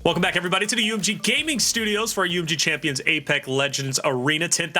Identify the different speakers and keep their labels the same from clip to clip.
Speaker 1: Welcome back, everybody, to the UMG Gaming Studios for our UMG Champions Apex Legends Arena $10,000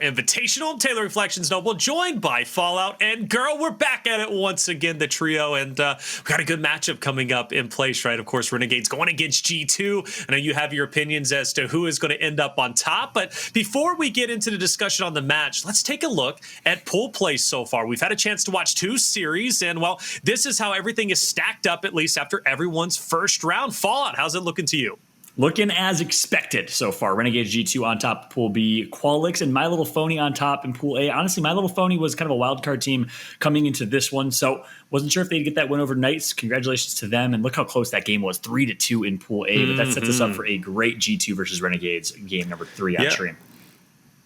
Speaker 1: Invitational. I'm Taylor Reflections Noble, joined by Fallout and Girl. We're back at it once again, the trio, and we've got a good matchup coming up in place, right? Of course, Renegades going against G2. I know you have your opinions as to who is going to end up on top, but before we get into the discussion on the match, let's take a look at pool play so far. We've had a chance to watch 2 series, and, well, this is how everything is stacked up, at least after everyone's first round. Fallout, how's it looking to you?
Speaker 2: Looking as expected so far. Renegades G2 on top of Pool B, Qualix and My Little Phony on top in Pool A. Honestly, My Little Phony was kind of a wild card team coming into this one, so wasn't sure if they'd get that win over Knights. Congratulations to them, and look how close that game was, 3-2 in Pool A. But that sets us up for a great G2 versus Renegades game number 3 on stream.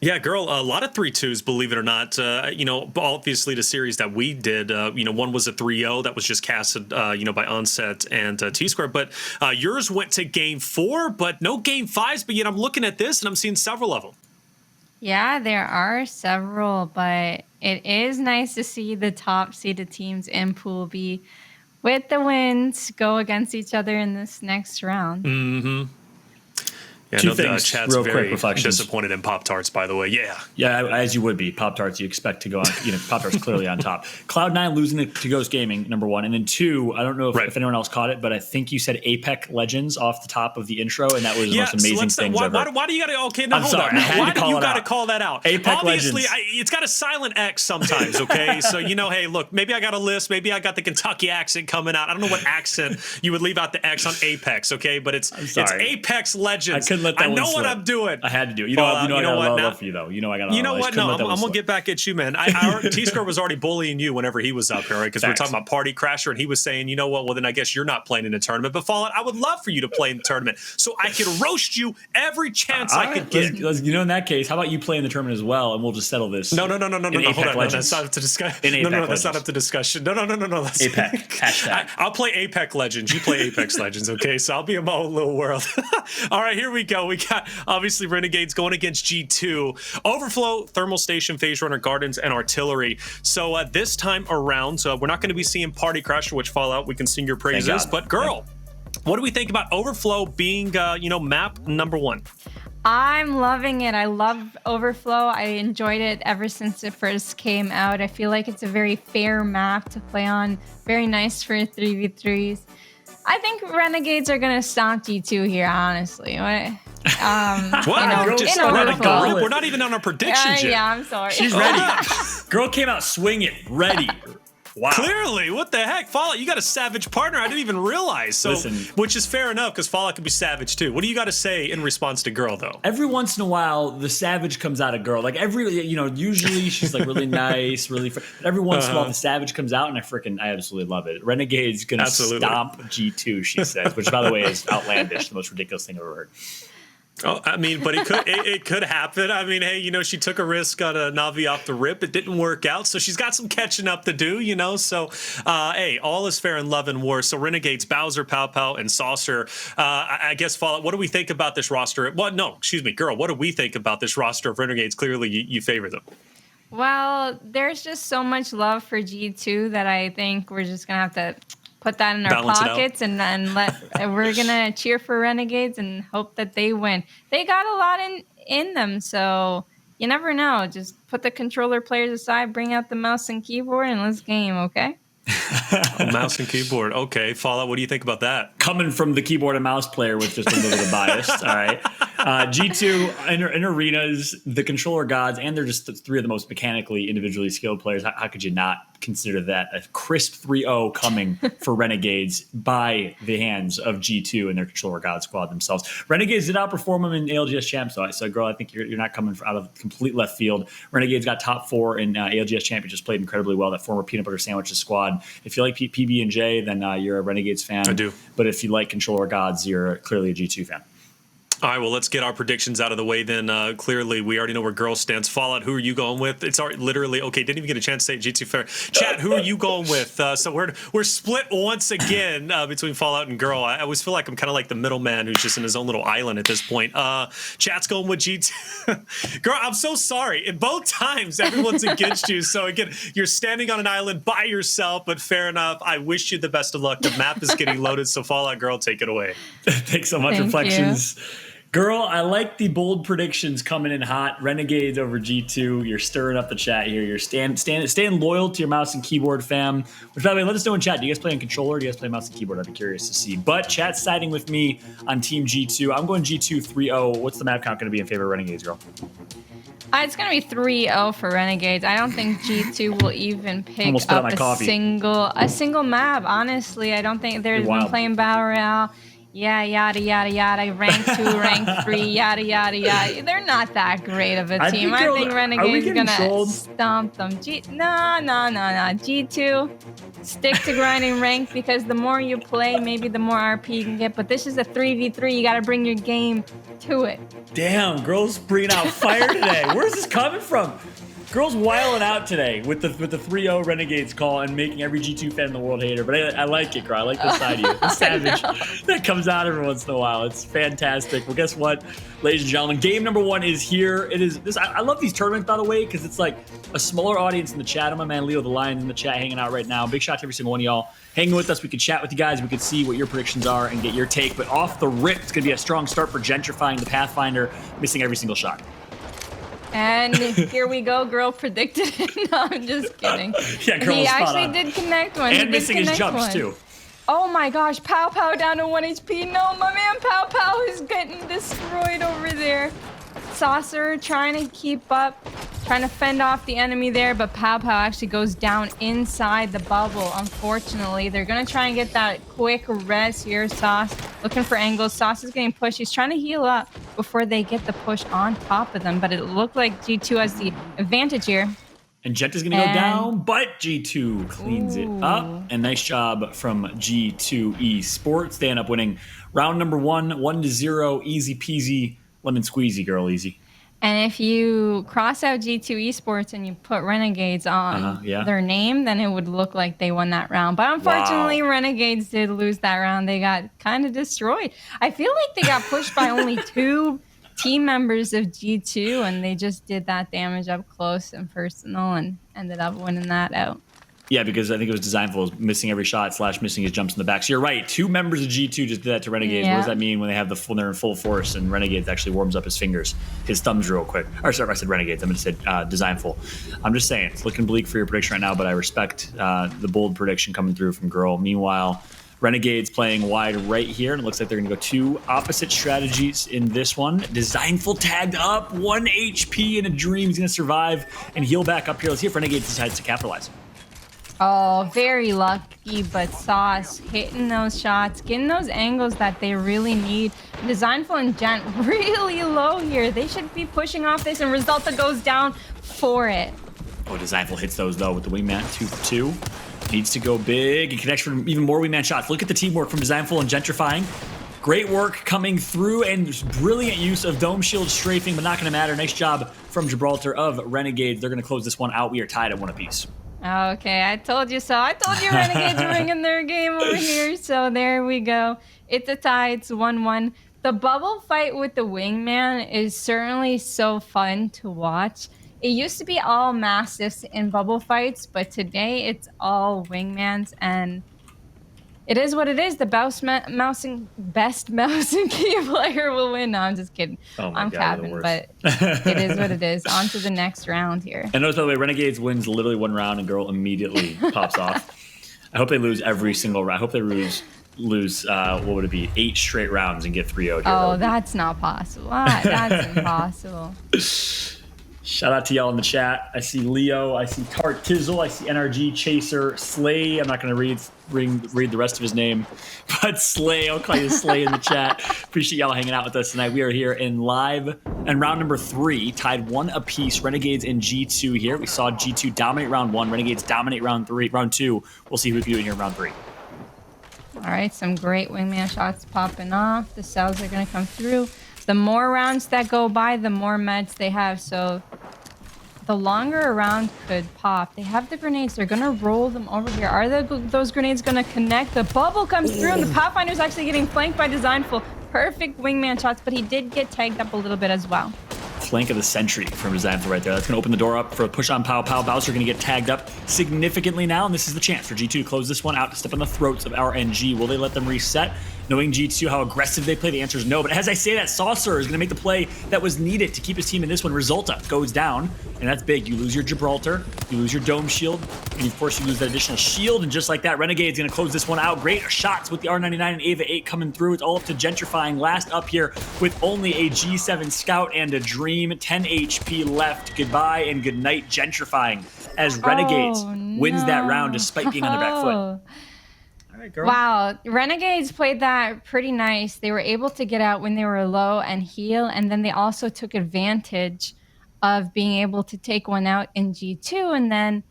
Speaker 1: Yeah, Girl, a lot of 3-2s, believe it or not. Obviously the series that we did, one was a 3-0 that was just casted, by Onset and T-Square. But yours went to Game 4, but no Game 5s. But yet I'm looking at this and I'm seeing several of them.
Speaker 3: Yeah, there are several, but it is nice to see the top seeded teams in Pool B with the wins go against each other in this next round.
Speaker 1: Mm-hmm. Yeah,
Speaker 2: Two things,
Speaker 1: chat's
Speaker 2: real
Speaker 1: very
Speaker 2: quick reflections.
Speaker 1: disappointed in Pop-Tarts, by the way.
Speaker 2: Yeah, as you would be. Pop-Tarts, you expect to go on. Pop-Tarts clearly on top. Cloud9 losing to Ghost Gaming, number 1. And then 2, I don't know if anyone else caught it, but I think you said Apex Legends off the top of the intro, and that was the most amazing thing ever.
Speaker 1: Why do you got to, hold on. Why do you got to call that out?
Speaker 2: Apex
Speaker 1: Obviously,
Speaker 2: Legends.
Speaker 1: It's got a silent X sometimes, okay? So, hey, look, maybe I got a list. Maybe I got the Kentucky accent coming out. I don't know what accent you would leave out the X on Apex, okay? But it's Apex Legends.
Speaker 2: I couldn't let that
Speaker 1: I know
Speaker 2: one
Speaker 1: what
Speaker 2: slip.
Speaker 1: I'm doing.
Speaker 2: I had to do it. I got a lot of love for you, though. I got.
Speaker 1: You know what? No, I'm gonna get back at you, man. T-Square was already bullying you whenever he was up here, right? Because we were talking about Party Crasher, and he was saying, you know what? Well, then I guess you're not playing in the tournament. But Fallout, I would love for you to play in the tournament, so I could roast you every chance I could get.
Speaker 2: In that case, how about you play in the tournament as well, and we'll just settle this.
Speaker 1: No. Hold on. That's not up to discussion. No, that's not up to discussion. No. That's
Speaker 2: Apex. Hashtag.
Speaker 1: I'll play Apex Legends. You play Apex Legends, okay? So I'll be in my own little world. All right, here we go. We got obviously Renegades going against G2, Overflow, Thermal Station, Phase Runner, Gardens, and Artillery. So this time around, we're not going to be seeing Party Crasher, which Fallout, we can sing your praises. But Girl, what do we think about Overflow being, map number 1?
Speaker 3: I'm loving it. I love Overflow. I enjoyed it ever since it first came out. I feel like it's a very fair map to play on. Very nice for 3v3s. I think Renegades are going to stomp G2 here, honestly. We're
Speaker 1: not even on our predictions yet.
Speaker 3: Yeah, I'm sorry.
Speaker 2: She's ready. Girl came out swinging, ready. Wow.
Speaker 1: Clearly, what the heck? Fallout, you got a savage partner. I didn't even realize. So, which is fair enough because Fallout can be savage too. What do you got to say in response to Girl, though?
Speaker 2: Every once in a while, the savage comes out of Girl. Like usually she's like really nice, really. But every once in a while, the savage comes out, and I absolutely love it. Renegade's gonna stomp G2, she says, which by the way is outlandish, the most ridiculous thing I've ever heard.
Speaker 1: Oh, I mean, but it could happen. I mean, hey, she took a risk on a Navi off the rip. It didn't work out, so she's got some catching up to do, So, hey, all is fair in love and war. So, Renegades, Bowswer, PowPow, and Sauceror. I guess, Fallout, what do we think about this roster? Well, no, excuse me, Girl, what do we think about this roster of Renegades? Clearly, you favor them.
Speaker 3: Well, there's just so much love for G2 that I think we're just going to have to put that in our pockets and we're gonna cheer for Renegades and hope that they win. They got a lot in them, so you never know. Just put the controller players aside, bring out the mouse and keyboard, and let's game, okay?
Speaker 1: Mouse and keyboard. Okay, Fallout, what do you think about that?
Speaker 2: Coming from the keyboard and mouse player with just a little bit of bias, all right. G2 in arenas, the controller gods, and they're just 3 of the most mechanically, individually skilled players. How could you not consider that a crisp 3-0 coming for Renegades by the hands of G2 and their controller god squad themselves? Renegades did outperform them in ALGS champs, though. So, Girl, I think you're not coming out of complete left field. Renegades got top 4 in ALGS champ. Just played incredibly well. That former peanut butter sandwiches squad. If you like PB&J, then you're a Renegades fan.
Speaker 1: I do.
Speaker 2: But if you like controller gods, you're clearly a G2 fan.
Speaker 1: All right, well, let's get our predictions out of the way then. Clearly, we already know where girls stands. Fallout, who are you going with? It's already literally, okay, didn't even get a chance to say G2 fair. Chat, who are you going with? So we're split once again between Fallout and girl. I always feel like I'm kind of like the middleman who's just in his own little island at this point. Chat's going with G2. Girl, I'm so sorry. In both times, everyone's against you. So again, you're standing on an island by yourself, but fair enough. I wish you the best of luck. The map is getting loaded, so Fallout girl, take it away.
Speaker 2: Thanks so much, Reflections. You. Girl, I like the bold predictions coming in hot. Renegades over G2. You're stirring up the chat here. You're staying loyal to your mouse and keyboard, fam. Which, by the way, let us know in chat. Do you guys play on controller or do you guys play mouse and keyboard? I'd be curious to see. But chat's siding with me on Team G2. I'm going G2 3-0. What's the map count going to be in favor of Renegades, girl?
Speaker 3: It's going to be 3-0 for Renegades. I don't think G2 will even pick up a single map. Honestly, I don't think they've been playing Battle Royale. Yeah, yada, yada, yada. Rank 2, rank 3, yada, yada, yada. They're not that great of a team. I think Renegades is going to stomp them. No. G2, stick to grinding rank because the more you play, maybe the more RP you can get. But this is a 3v3. You got to bring your game to it.
Speaker 2: Damn, girls bringing out fire today. Where's this coming from? Girls wilding out today with the 3-0 Renegades call and making every G2 fan in the world hater. But I like it, girl. I like this side of you. The savage that comes out every once in a while. It's fantastic. Well, guess what, ladies and gentlemen? Game number 1 is here. It is this. I love these tournaments, by the way, because it's like a smaller audience in the chat. I'm my man Leo the Lion in the chat hanging out right now. Big shout out to every single one of y'all hanging with us. We could chat with you guys. We could see what your predictions are and get your take. But off the rip, it's going to be a strong start for Gentrifyinq, the Pathfinder, missing every single shot.
Speaker 3: And here we go, girl predicted it. No, I'm just kidding.
Speaker 2: Yeah, girl,
Speaker 3: he actually did connect one.
Speaker 2: And missing his jumps, too.
Speaker 3: Oh my gosh, PowPow down to 1 HP. No, my man PowPow is getting destroyed over there. Sauceror trying to keep up, trying to fend off the enemy there, but PowPow actually goes down inside the bubble. Unfortunately, they're going to try and get that quick res here. Sauce looking for angles. Sauce is getting pushed. He's trying to heal up before they get the push on top of them, but it looked like G2 has the advantage here.
Speaker 2: And Gent is going to go down, but G2 cleans it up. And nice job from G2 Esports. They end up winning round number 1, 1-0, easy peasy. Lemon squeezy, girl, easy.
Speaker 3: And if you cross out G2 Esports and you put Renegades on their name, then it would look like they won that round. But unfortunately, Renegades did lose that round. They got kind of destroyed. I feel like they got pushed by only 2 team members of G2, and they just did that damage up close and personal and ended up winning that out.
Speaker 2: Yeah, because I think it was Dezignful missing every shot / missing his jumps in the back. So you're right. 2 members of G2 just did that to Renegades. Yeah. What does that mean when they have they're in full force and Renegades actually warms up his fingers, his thumbs real quick? Or sorry, I said Renegades. I'm going to say Dezignful. I'm just saying it's looking bleak for your prediction right now, but I respect the bold prediction coming through from Girl. Meanwhile, Renegades playing wide right here, and it looks like they're going to go 2 opposite strategies in this one. Dezignful tagged up, 1 HP in a dream. He's going to survive and heal back up here. Let's see if Renegades decides to capitalize.
Speaker 3: Oh, very lucky, but Sauce hitting those shots, getting those angles that they really need. Dezignful and Gent really low here. They should be pushing off this, and Resultuh goes down for it.
Speaker 2: Oh, Dezignful hits those, though, with the wingman. 2 for 2. Needs to go big. He connects for even more wingman shots. Look at the teamwork from Dezignful and Gentrifyinq. Great work coming through and brilliant use of dome shield strafing, but not going to matter. Nice job from Gibraltar of Renegades. They're going to close this one out. We are tied at 1 apiece.
Speaker 3: Okay, I told you so. I told you Renegades were winning their game over here. So there we go. It's a tie. It's 1-1. The bubble fight with the wingman is certainly so fun to watch. It used to be all mastiffs in bubble fights, but today it's all wingmans, and it is what it is. The best mouse and key player will win. No, I'm just kidding.
Speaker 2: Oh my
Speaker 3: I'm
Speaker 2: God,
Speaker 3: capping, but it is what it is. On to the next round here.
Speaker 2: And notice, by the way, Renegades wins literally 1 round and Girl immediately pops off. I hope they lose every single round. I hope they lose what would it be, 8 straight rounds and get 3-0.
Speaker 3: Oh, that's not possible. That's impossible.
Speaker 2: Shout out to y'all in the chat. I see Leo. I see Tart Tizzle. I see NRG Chaser Slay. I'm not going to read the rest of his name, but Slay. I'll call you Slay in the chat. Appreciate y'all hanging out with us tonight. We are here in live and round number 3, tied 1 apiece. Renegades and G2 here. We saw G2 dominate round 1. Renegades dominate round 2. We'll see who we can do in here in round 3.
Speaker 3: All right, some great wingman shots popping off. The cells are going to come through. The more rounds that go by, the more meds they have. So the longer a round could pop. They have the grenades. They're going to roll them over here. Are those grenades going to connect? The bubble comes through, and the Pathfinder's actually getting flanked by Dezignful. Perfect wingman shots, but he did get tagged up a little bit as well.
Speaker 2: Flank of the Sentry from Dezignful right there. That's going to open the door up for a push on PowPow. bowswer going to get tagged up significantly now, and this is the chance for G2 to close this one out, to step on the throats of RNG. Will they let them reset? Knowing G2, how aggressive they play, the answer is no. But as I say that, Sauceror is going to make the play that was needed to keep his team in this one. Resultuh goes down, and that's big. You lose your Gibraltar, you lose your Dome Shield, and of course you lose that additional shield, and just like that, Renegade's going to close this one out. Great shots with the R99 and Ava 8 coming through. It's all up to Gentrifyinq last up here with only a G7 Scout and a Dream. 10 HP left. Goodbye and good night, Gentrifyinq, as Renegades wins that round despite being on their back foot. All right, girl.
Speaker 3: Wow, Renegades played that pretty nice. They were able to get out when they were low and heal, and then they also took advantage of being able to take one out in G2, and then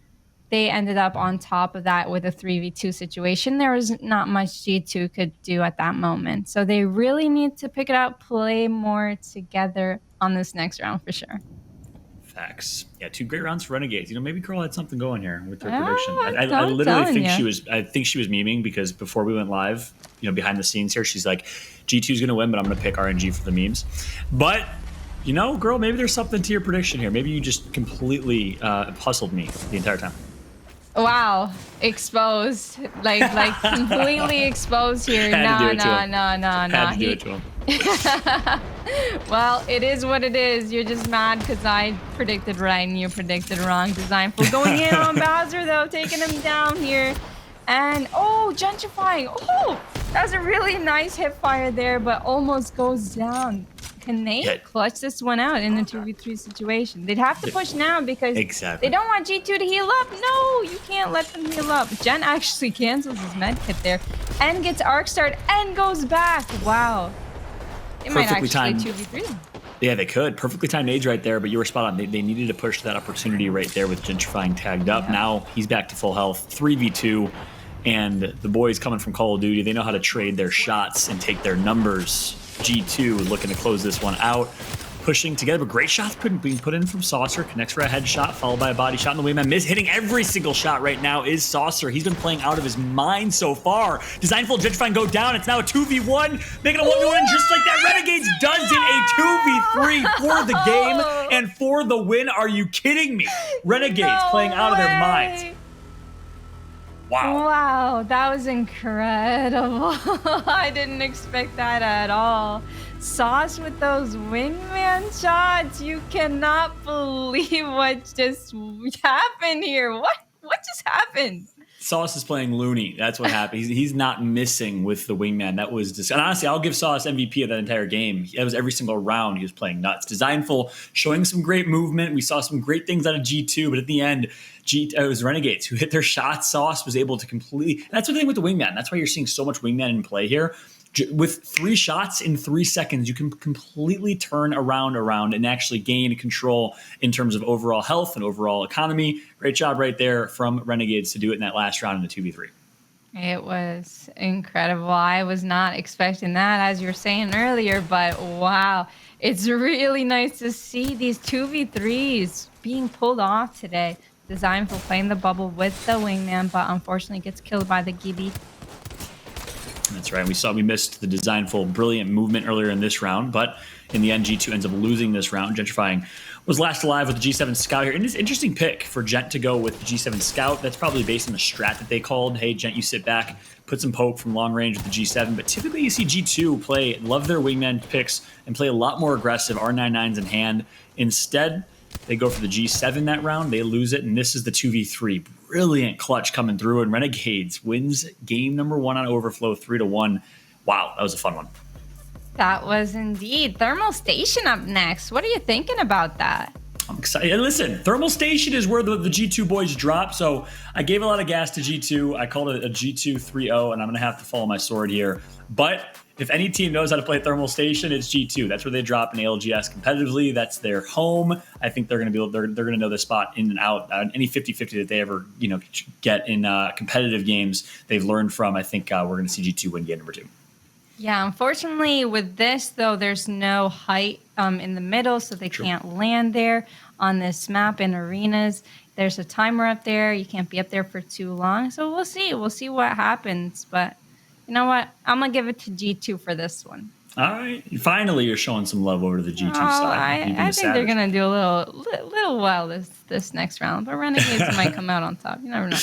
Speaker 3: they ended up on top of that with a 3v2 situation. There was not much G2 could do at that moment. So they really need to pick it up, play more together on this next round for sure.
Speaker 2: Facts. Yeah, 2 great rounds for Renegades. Maybe Girl had something going here with her prediction.
Speaker 3: I
Speaker 2: literally think she was. I think she was memeing, because before we went live, behind the scenes here, she's like, G2's going to win, but I'm going to pick RNG for the memes. But girl, maybe there's something to your prediction here. Maybe you just completely hustled me the entire time.
Speaker 3: Wow, exposed, like completely exposed here. No.
Speaker 2: Had to do it to him.
Speaker 3: Well, it is what it is. You're just mad because I predicted right and you predicted wrong. Dezignful going in on bowswer though, taking him down here. And Gentrifyinq. Oh, that was a really nice hip fire there, but almost goes down. Can they clutch this one out in the 2v3 situation? They'd have to push now because they don't want G2 to heal up. No, you can't let them heal up. Gen actually cancels his med kit there and gets arc start and goes back. Wow. They might actually 2v3.
Speaker 2: Yeah, they could. Perfectly timed age right there, but you were spot on. They needed to push that opportunity right there with Gentrifyinq tagged up. Now he's back to full health. 3v2. And the boys coming from Call of Duty, they know how to trade their shots and take their numbers. G2 looking to close this one out. Pushing together, but great shots being put in from Sauceror. Connects for a headshot, followed by a body shot in the wingman. Hitting every single shot right now is Sauceror. He's been playing out of his mind so far. Dezignful, Gentrifyinq go down. It's now a 2v1. Making a 1v1, and just like that, Renegades does it. A 2v3 for the game and for the win. Are you kidding me? Renegades playing out of their minds.
Speaker 3: Wow, that was incredible. I didn't expect that at all. Sauce with those wingman shots. You cannot believe what just happened here. What just happened?
Speaker 2: Sauce is playing loony. That's what happened. He's not missing with the wingman. That was just, and honestly, I'll give Sauce MVP of that entire game. That was every single round he was playing nuts. Dezignful showing some great movement. We saw some great things out of G2, but at the end, it was Renegades who hit their shots. Sauce was able to completely. That's the thing with the wingman. That's why you're seeing so much wingman in play here. With 3 shots in 3 seconds, you can completely turn around and actually gain control in terms of overall health and overall economy. Great job right there from Renegades to do it in that last round in the 2v3.
Speaker 3: It was incredible. I was not expecting that, as you were saying earlier, but wow. It's really nice to see these 2v3s being pulled off today. Dezignful playing the bubble with the wingman, but unfortunately gets killed by the Gibby.
Speaker 2: That's right. We missed the Dezignful brilliant movement earlier in this round, but in the end, G2 ends up losing this round. Gentrifyinq was last alive with the G7 Scout here. And it's an interesting pick for Gent to go with the G7 Scout. That's probably based on the strat that they called. Hey, Gent, you sit back, put some poke from long range with the G7. But typically you see G2 love their wingman picks and play a lot more aggressive, R99s in hand. Instead, they go for the G7 that round. They lose it, and this is the 2v3. Brilliant clutch coming through, and Renegades wins game number 1 on Overflow 3-1. Wow, that was a fun one.
Speaker 3: That was indeed. Thermal Station up next. What are you thinking about that?
Speaker 2: I'm excited. And listen, Thermal Station is where the G2 boys drop, so I gave a lot of gas to G2. I called it a G2 3-0, and I'm going to have to follow my sword here. But if any team knows how to play Thermal Station, it's G2. That's where they drop in ALGS competitively. That's their home. I think they're going to they're going to know the spot in and out. Any 50-50 that they ever get in competitive games, they've learned from. I think we're going to see G2 win game number 2.
Speaker 3: Yeah, unfortunately with this though, there's no height in the middle, so they can't land there on this map in arenas. There's a timer up there. You can't be up there for too long. So we'll see. We'll see what happens. But you know what? I'm going to give it to G2 for this one.
Speaker 2: All right. Finally, you're showing some love over to the G2 side.
Speaker 3: I think they're going to do a little well this next round. But Renegades might come out on top. You never know.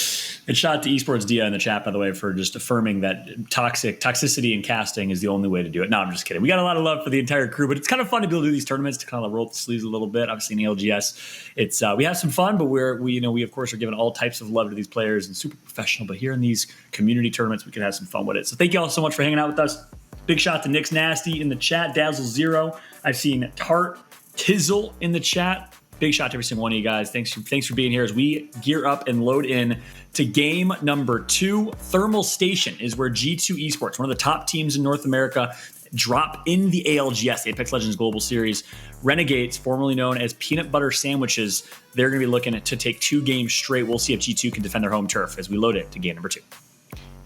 Speaker 2: And shout out to Esports Dia in the chat, by the way, for just affirming that toxicity in casting is the only way to do it. No, I'm just kidding. We got a lot of love for the entire crew, but it's kind of fun to be able to do these tournaments to kind of roll up the sleeves a little bit. Obviously, in the LGS, it's we have some fun, but we of course are giving all types of love to these players and super professional. But here in these community tournaments, we can have some fun with it. So thank you all so much for hanging out with us. Big shout out to Nick's Nasty in the chat, Dazzle0. I've seen Tart Tizzle in the chat. Big shout out to every single one of you guys. Thanks for being here as we gear up and load in to game number 2. Thermal Station is where G2 Esports, one of the top teams in North America, drop in the ALGS, Apex Legends Global Series. Renegades, formerly known as Peanut Butter Sandwiches, they're going to be looking to take 2 games straight. We'll see if G2 can defend their home turf as we load it to game number 2.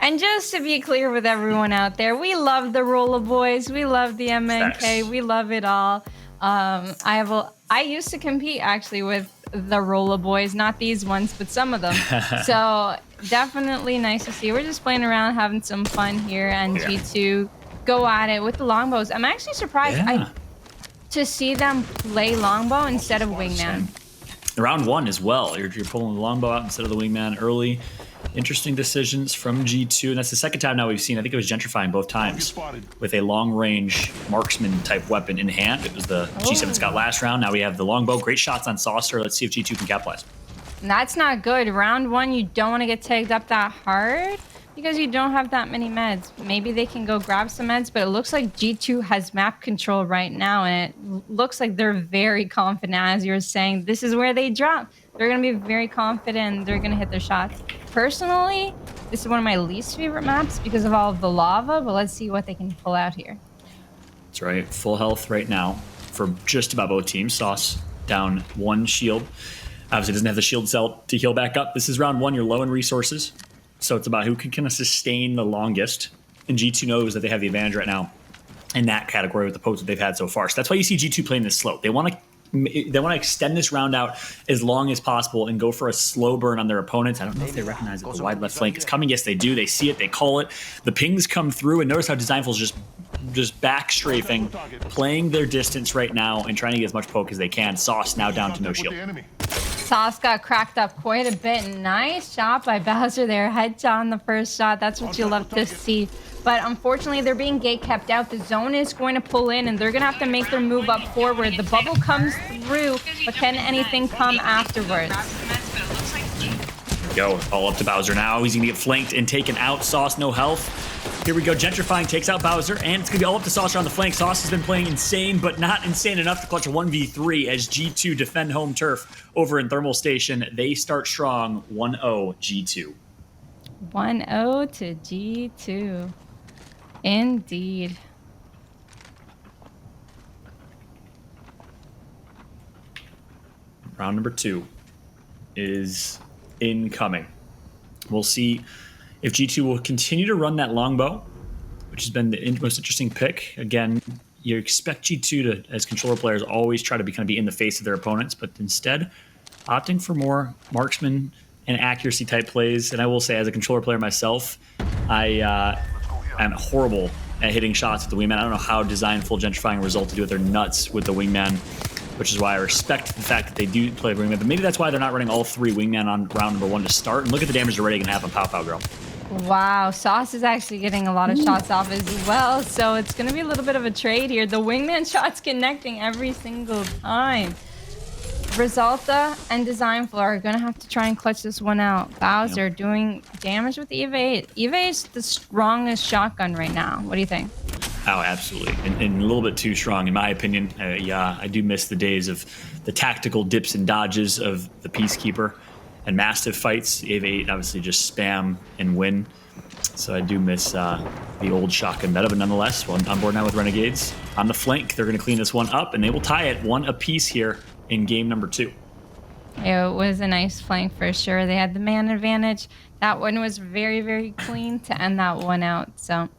Speaker 3: And just to be clear with everyone out there, we love the Roller Boys. We love the MNK. Nice. We love it all. I used to compete actually with the Roller Boys, not these ones, but some of them. So definitely nice to see. We're just playing around, having some fun here, and G2 go at it with the longbows. I'm actually surprised to see them play longbow instead of wingman.
Speaker 2: Round 1 as well. You're pulling the longbow out instead of the wingman early. Interesting decisions from G2, and that's the second time now we've seen, I think it was Gentrifyinq both times, with a long-range marksman-type weapon in hand. It was the G7 Scott last round. Now we have the longbow. Great shots on Sauceror. Let's see if G2 can capitalize.
Speaker 3: That's not good. Round 1, you don't want to get tagged up that hard because you don't have that many meds. Maybe they can go grab some meds, but it looks like G2 has map control right now, and it looks like they're very confident, as you were saying. This is where they drop. They're going to be very confident. They're going to hit their shots. Personally, this is one of my least favorite maps because of all of the lava, but let's see what they can pull out here.
Speaker 2: That's right. Full health right now for just about both teams. Sauce down 1 shield. Obviously doesn't have the shield cell to heal back up. This is round 1. You're low in resources. So it's about who can kind of sustain the longest. And G2 knows that they have the advantage right now in that category with the posts that they've had so far. So that's why you see G2 playing this slow. They want to extend this round out as long as possible and go for a slow burn on their opponents. I don't know if they recognize that the wide left flank is coming. Yes, they do. They see it. They call it. The pings come through, and notice how Dezignful is just back strafing, playing their distance right now and trying to get as much poke as they can. Sauce now down to no shield.
Speaker 3: Sauce got cracked up quite a bit. Nice shot by Bowser there. Headshot on the first shot. That's what you love to see. But unfortunately, they're being gate kept out. The zone is going to pull in, and they're going to have to make their move up forward. The bubble comes through, but can anything come afterwards?
Speaker 2: Go all up to Bowser now. He's going to get flanked and taken out. Sauce, no health. Here we go. Gentrifyinq takes out Bowser, and it's going to be all up to Sauce on the flank. Sauce has been playing insane, but not insane enough to clutch a 1v3 as G2 defend home turf over in Thermal Station. They start strong, 1-0 G2.
Speaker 3: 1-0 to G2. Indeed.
Speaker 2: Round number 2 is incoming. We'll see if G2 will continue to run that longbow, which has been the most interesting pick. Again, you expect G2 to, as controller players, always try to be in the face of their opponents, but instead opting for more marksman and accuracy type plays. And I will say, as a controller player myself, I am horrible at hitting shots with the wingman. I don't know how Dezignful, Gentrifyinq, Resultuh do it. They're nuts with the wingman, which is why I respect the fact that they do play wingman. But maybe that's why they're not running all 3 wingman on round number 1 to start. And look at the damage they're already going to have on PowPow, girl.
Speaker 3: Wow, Sauce is actually getting a lot of shots off as well. So it's going to be a little bit of a trade here. The wingman shot's connecting every single time. Resultuh and Dezignful are going to have to try and clutch this one out. Bowser doing damage with Eve. Eve is the strongest shotgun right now. What do you think?
Speaker 2: Oh, absolutely. And a little bit too strong, in my opinion. Yeah, I do miss the days of the tactical dips and dodges of the Peacekeeper and Mastiff fights. Eve 8 obviously just spam and win. So I do miss the old shotgun meta, but nonetheless, well, on board now with Renegades. On the flank, they're going to clean this one up, and they will tie it 1 apiece here in game number 2.
Speaker 3: It was a nice flank for sure. They had the man advantage. That one was very, very clean to end that one out. So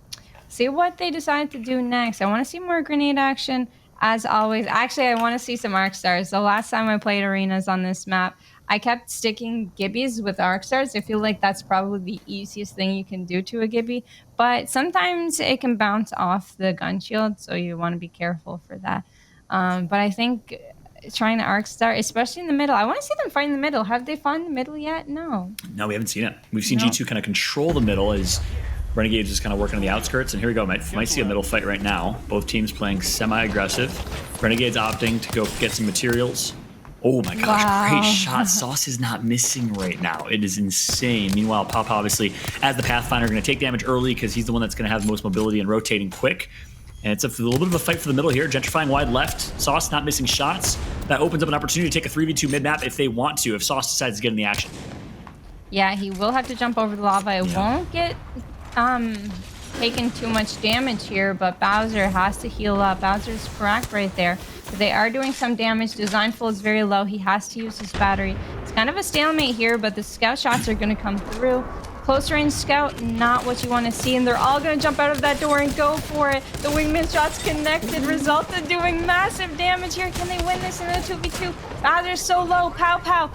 Speaker 3: See what they decide to do next. I want to see more grenade action, as always. Actually, I want to see some arc stars. The last time I played arenas on this map, I kept sticking gibbies with arc stars. I feel like that's probably the easiest thing you can do to a gibby, but sometimes it can bounce off the gun shield, so you want to be careful for that. But I think trying to arc star, especially in the middle, I want to see them fight in the middle. Have they fought in the middle yet? No.
Speaker 2: No, we haven't seen it. We've seen G2 kind of control the middle as Renegades is kind of working on the outskirts, and here we go. Might see a middle fight right now. Both teams playing semi-aggressive. Renegades opting to go get some materials. Oh my gosh, great shot. Sauce is not missing right now. It is insane. Meanwhile, PowPow, obviously, as the Pathfinder, going to take damage early because he's the one that's going to have the most mobility and rotating quick. And it's a little bit of a fight for the middle here. Gentrifying wide left. Sauce not missing shots. That opens up an opportunity to take a 3v2 mid-map if they want to, if Sauce decides to get in the action.
Speaker 3: Yeah, he will have to jump over the lava. It won't get taking too much damage here, but bowswer has to heal up. Bowser's cracked right there. But they are doing some damage. Dezignful is very low. He has to use his battery. It's kind of a stalemate here, but the scout shots are going to come through. Close range scout, not what you want to see, and they're all going to jump out of that door and go for it. The wingman shot's connected. Resultuh doing massive damage here. Can they win this in a 2v2? Bowser's so low. PowPow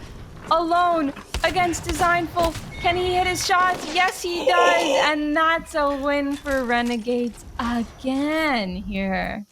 Speaker 3: alone against Dezignful. Can he hit his shots? Yes, he does. And that's a win for Renegades again here.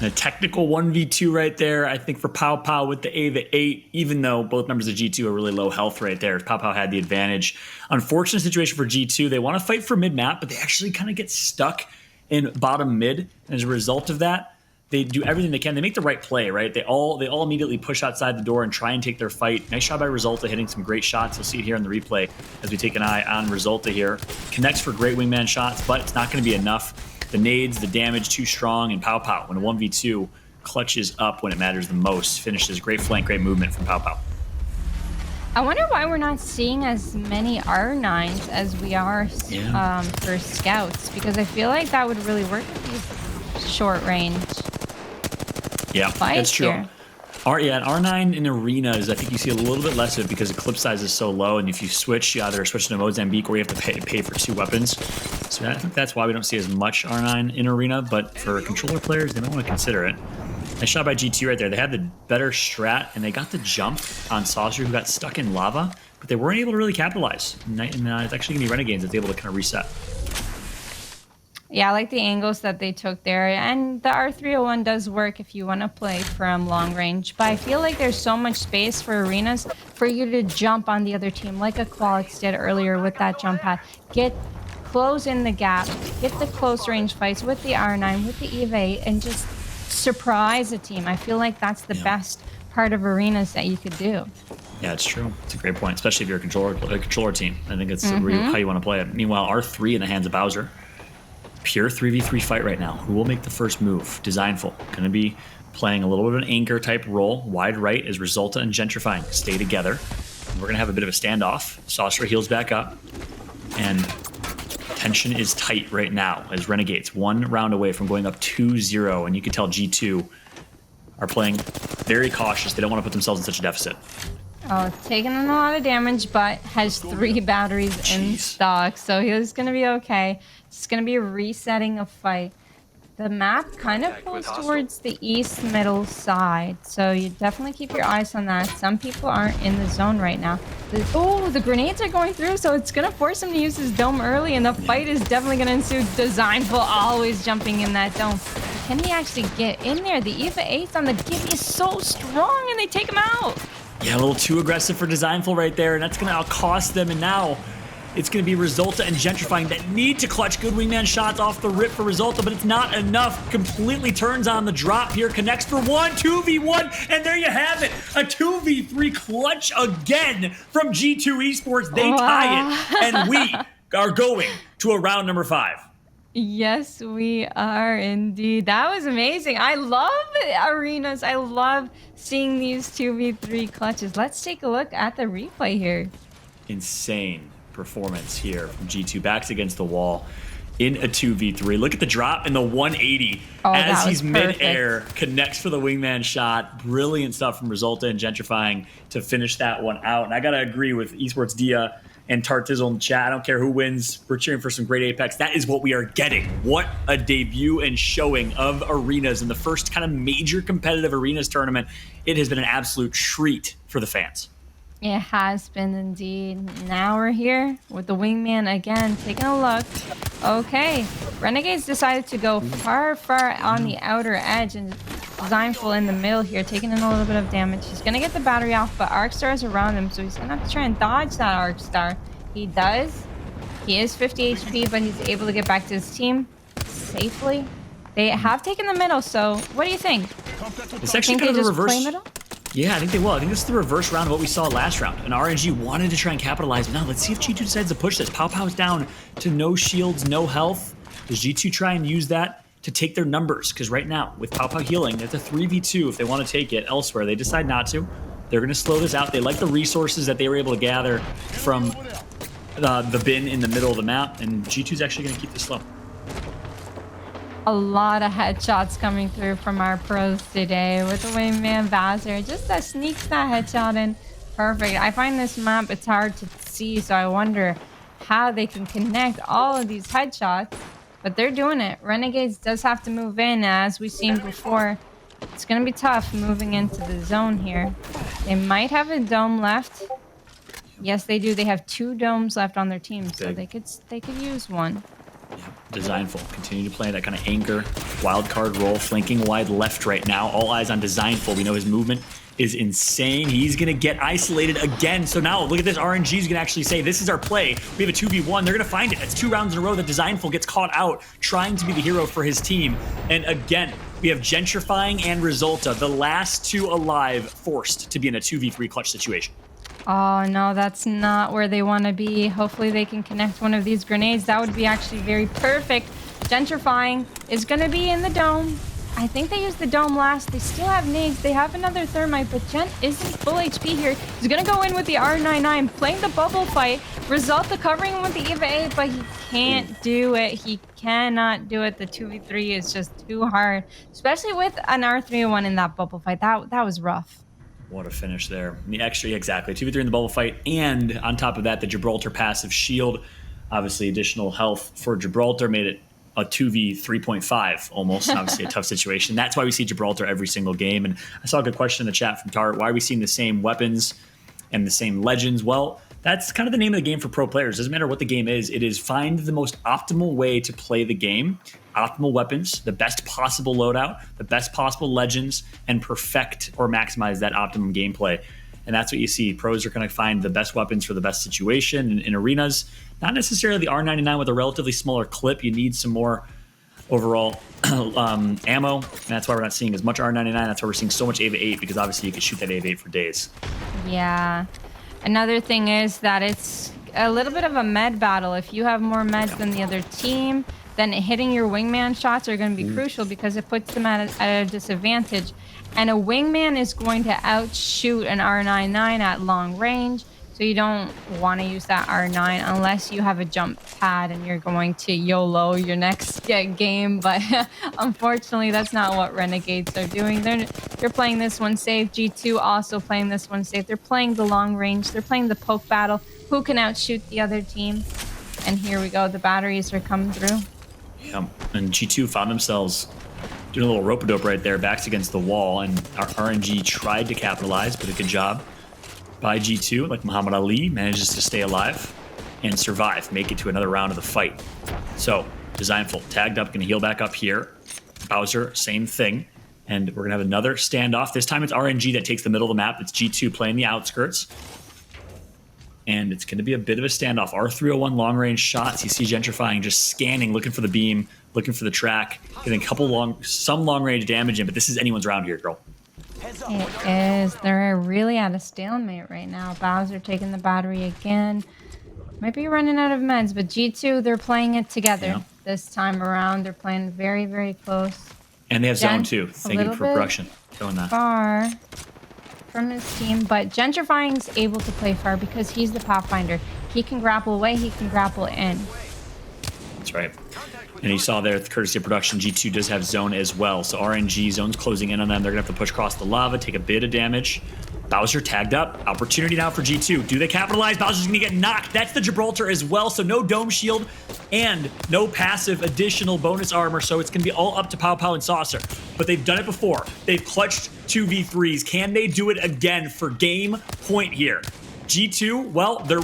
Speaker 2: And a technical 1v2 right there, I think, for PowPow with the Ava 8, even though both members of G2 are really low health right there. PowPow had the advantage. Unfortunate situation for G2. They want to fight for mid-map, but they actually kind of get stuck in bottom mid. And as a result of that, they do everything they can. They make the right play, right? They all immediately push outside the door and try and take their fight. Nice shot by Resultuh, hitting some great shots. You'll see it here in the replay as we take an eye on Resultuh here. Connects for great wingman shots, but it's not going to be enough. The nades, the damage, too strong, and PowPow, when a 1v2, clutches up when it matters the most. Finishes, great flank, great movement from PowPow.
Speaker 3: I wonder why we're not seeing as many R9s as we are for scouts, because I feel like that would really work with these short range.
Speaker 2: Yeah, that's true.
Speaker 3: Here.
Speaker 2: R9 in arenas, I think you see a little bit less of it because the clip size is so low, and if you switch, you either switch to Mozambique or you have to pay for 2 weapons. So I think that's why we don't see as much R9 in arena, but for controller players, they might want to consider it. Nice shot by G2 right there. They had the better strat, and they got the jump on Sauceror, who got stuck in lava, but they weren't able to really capitalize. And it's actually going to be Renegades that's able to kind of reset.
Speaker 3: Yeah, I like the angles that they took there. And the R301 does work if you want to play from long range. But I feel like there's so much space for arenas for you to jump on the other team, like a Qualix did earlier with that jump pad. Close in the gap, get the close range fights with the R9, with the EVA, and just surprise a team. I feel like that's the best part of arenas that you could do.
Speaker 2: Yeah, it's true. It's a great point, especially if you're a controller team. I think it's how you want to play it. Meanwhile, R3 in the hands of bowswer. Pure 3v3 fight right now. Who will make the first move? Dezignful. Going to be playing a little bit of an anchor type role. Wide right as Resultuh and Gentrifyinq stay together. And we're going to have a bit of a standoff. Sauceror heals back up. And tension is tight right now as Renegades 1 round away from going up 2-0. And you can tell G2 are playing very cautious. They don't want to put themselves in such a deficit.
Speaker 3: Oh, taking a lot of damage, but has 3 batteries in stock. So he's going to be okay. It's going to be resetting a fight. The map kind of pulls towards the east middle side, so you definitely keep your eyes on that. Some people aren't in the zone right now. The grenades are going through, so it's going to force him to use his dome early, and the fight is definitely going to ensue. Dezignful always jumping in that dome. Can he actually get in there? The EVA 8 on the Gibby is so strong, and they take him out.
Speaker 2: Yeah, a little too aggressive for Dezignful right there, and that's going to outcost them, and now it's going to be Resultuh and Gentrifyinq that need to clutch good wingman shots off the rip for Resultuh, but it's not enough. Completely turns on the drop here, connects for 1, 2v1, and there you have it. A 2v3 clutch again from G2 Esports. They tie it, and we are going to a round number 5.
Speaker 3: Yes, we are indeed. That was amazing. I love arenas. I love seeing these 2v3 clutches. Let's take a look at the replay here.
Speaker 2: Insane performance here from G2. Backs against the wall in a 2v3. Look at the drop in the 180 as he's mid-air, connects for the wingman shot. Brilliant stuff from Resultuh and Gentrifyinq to finish that one out. And I got to agree with Esports Dia and Tartizzle in the chat. I don't care who wins. We're cheering for some great Apex. That is what we are getting. What a debut and showing of Arenas in the first kind of major competitive Arenas tournament. It has been an absolute treat for the fans.
Speaker 3: It has been indeed. Now we're here with the wingman again, taking a look. Okay, Renegades decided to go far on the outer edge, and Dezignful in the middle here, taking in a little bit of damage. He's going to get the battery off, but Arcstar is around him, so he's going to have to try and dodge that Arcstar. He does. He is 50 HP, but he's able to get back to his team safely. They have taken the middle, so what do you think?
Speaker 2: It's actually kind of the reverse. Yeah, I think they will. I think this is the reverse round of what we saw last round. And RNG wanted to try and capitalize. But now let's see if G2 decides to push this. PowPow's down to no shields, no health. Does G2 try and use that to take their numbers? Because right now, with PowPow healing, it's a 3v2 if they want to take it elsewhere. They decide not to. They're going to slow this out. They like the resources that they were able to gather from the bin in the middle of the map. And G2's actually going to keep this slow.
Speaker 3: A lot of headshots coming through from our pros today with the wingman bowswer. Just sneaks that headshot in. Perfect. I find this map, it's hard to see, so I wonder how they can connect all of these headshots. But they're doing it. Renegades does have to move in, as we've seen before. It's going to be tough moving into the zone here. They might have a dome left. Yes, they do. They have 2 domes left on their team, so they could use one.
Speaker 2: Dezignful continue to play that kind of anchor wild card role, flanking wide left right now. All eyes on Dezignful. We know his movement is insane. He's going to get isolated again. So now look at this. RNG is going to actually say, this is our play. We have a 2v1. They're going to find it. That's 2 rounds in a row that Dezignful gets caught out trying to be the hero for his team. And again, we have Gentrifyinq and Resultuh, the last 2 alive, forced to be in a 2v3 clutch situation.
Speaker 3: Oh, no, that's not where they want to be. Hopefully they can connect one of these grenades. That would be actually very perfect. Gentrifyinq is going to be in the dome. I think they used the dome last. They still have nades. They have another thermite, but Gent isn't full HP here. He's going to go in with the R99, playing the bubble fight. Resultuh covering him with the Eva 8, but he can't do it. He cannot do it. The 2v3 is just too hard, especially with an R301 in that bubble fight. That was rough.
Speaker 2: What a finish there. The extra, exactly. 2v3 in the bubble fight, and on top of that, the Gibraltar passive shield. Obviously, additional health for Gibraltar made it a 2v3.5 almost. Obviously, a tough situation. That's why we see Gibraltar every single game. And I saw a good question in the chat from Tart. Why are we seeing the same weapons and the same legends? Well, that's kind of the name of the game for pro players. Doesn't matter what the game is. It is find the most optimal way to play the game. Optimal weapons, the best possible loadout, the best possible legends, and perfect or maximize that optimum gameplay. And that's what you see. Pros are going to find the best weapons for the best situation in arenas. Not necessarily the R99 with a relatively smaller clip. You need some more overall ammo. And that's why we're not seeing as much R99. That's why we're seeing so much Ava 8, because obviously you can shoot that Ava 8 for days.
Speaker 3: Yeah. Another thing is that it's a little bit of a med battle. If you have more meds than the other team, then hitting your wingman shots are going to be crucial, because it puts them at a disadvantage. And a wingman is going to outshoot an R99 at long range, so you don't want to use that R9 unless you have a jump pad and you're going to YOLO your next game. But unfortunately, that's not what Renegades are doing. They're playing this one safe. G2 also playing this one safe. They're playing the long range. They're playing the poke battle. Who can outshoot the other team? And here we go. The batteries are coming through.
Speaker 2: Yeah, and G2 found themselves doing a little rope-a-dope right there, backs against the wall, and our RNG tried to capitalize, but a good job by G2, like Muhammad Ali, manages to stay alive and survive, make it to another round of the fight. So, Dezignful tagged up, gonna heal back up here. bowswer, same thing. And we're gonna have another standoff. This time it's RNG that takes the middle of the map. It's G2 playing the outskirts. And it's gonna be a bit of a standoff. R301 long-range shots. You see Gentrifyinq just scanning, looking for the beam, looking for the track, getting some long-range damage in, but this is anyone's round here, girl.
Speaker 3: It is. They're really at a stalemate right now. bowswer taking the battery again. Might be running out of meds, but G2, they're playing it together this time around. They're playing very, very close.
Speaker 2: And they have zone too. Thank you for production. Showing that.
Speaker 3: Far from his team, but Gentrifyinq's able to play far because he's the pathfinder. He can grapple away, he can grapple in.
Speaker 2: That's right. And you saw there, courtesy of production, G2 does have zone as well. So RNG, zone's closing in on them. They're going to have to push across the lava, take a bit of damage. bowswer tagged up. Opportunity now for G2. Do they capitalize? Bowser's gonna get knocked. That's the Gibraltar as well, so no dome shield and no passive additional bonus armor, so it's gonna be all up to PowPow and Saucer. But they've done it before. They've clutched 2v3s. Can they do it again for game point here? G2, well, they're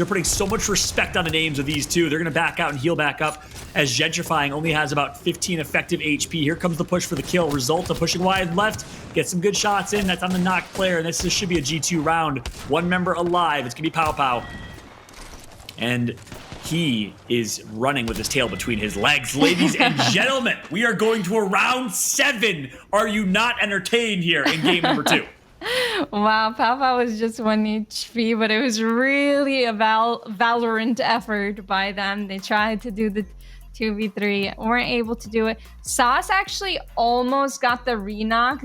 Speaker 2: putting so much respect on the names of these two. They're going to back out and heal back up as Gentrifyinq only has about 15 effective HP. Here comes the push for the kill. Resultuh pushing wide left. Get some good shots in. That's on the knocked player. And this should be a G2 round. One member alive. It's going to be PowPow. And he is running with his tail between his legs. Ladies and gentlemen, we are going to a round 7. Are you not entertained here in game number 2?
Speaker 3: Wow, PowPow was just 1 HP, but it was really a Valorant effort by them. They tried to do the 2v3, weren't able to do it. Sauce actually almost got the re-knock.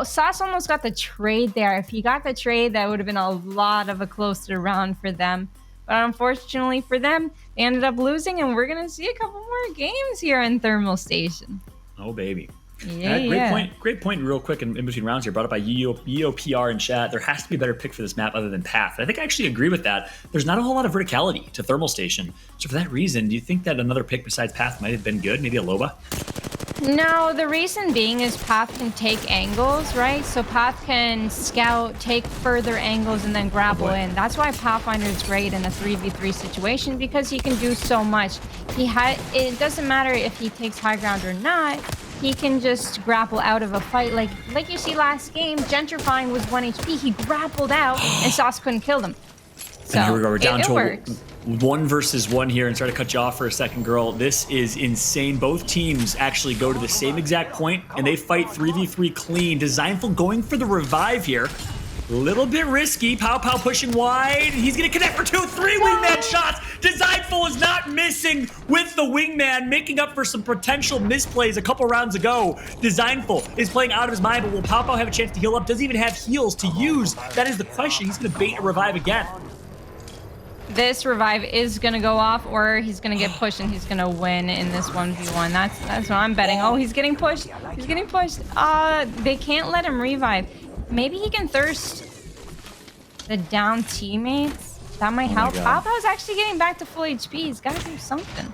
Speaker 3: Sauce almost got the trade there. If he got the trade, that would have been a lot of a closer round for them. But unfortunately for them, they ended up losing, and we're going to see a couple more games here in Thermal Station.
Speaker 2: Oh, baby.
Speaker 3: Yeah,
Speaker 2: Great point real quick in between rounds here, brought up by EOPR in chat. There has to be a better pick for this map other than Path. I think I actually agree with that. There's not a whole lot of verticality to Thermal Station. So for that reason, do you think that another pick besides Path might have been good? Maybe a Loba?
Speaker 3: No, the reason being is Path can take angles, right? So Path can scout, take further angles, and then grapple in. That's why Pathfinder is great in a 3v3 situation, because he can do so much. It doesn't matter if he takes high ground or not. He can just grapple out of a fight. Like you see last game, Gentrifyinq was 1 HP. He grappled out, and Sauce couldn't kill them. So
Speaker 2: and here we go. We're down to
Speaker 3: works.
Speaker 2: 1 versus 1 here, and sorry to cut you off for a second, girl. This is insane. Both teams actually go to the same exact point, and they fight 3v3 clean. Dezignful going for the revive here. Little bit risky. PowPow pushing wide. He's going to connect for 2, 3 wingman shots. Dezignful is not missing with the wingman, making up for some potential misplays a couple rounds ago. Dezignful is playing out of his mind, but will PowPow have a chance to heal up? Does he even have heals to use? That is the question. He's going to bait a revive again.
Speaker 3: This revive is going to go off, or he's going to get pushed and he's going to win in this 1v1. That's what I'm betting. Oh, he's getting pushed. He's getting pushed. They can't let him revive. Maybe he can thirst the down teammates. That might help. PowPow's actually getting back to full HP. He's got to do something.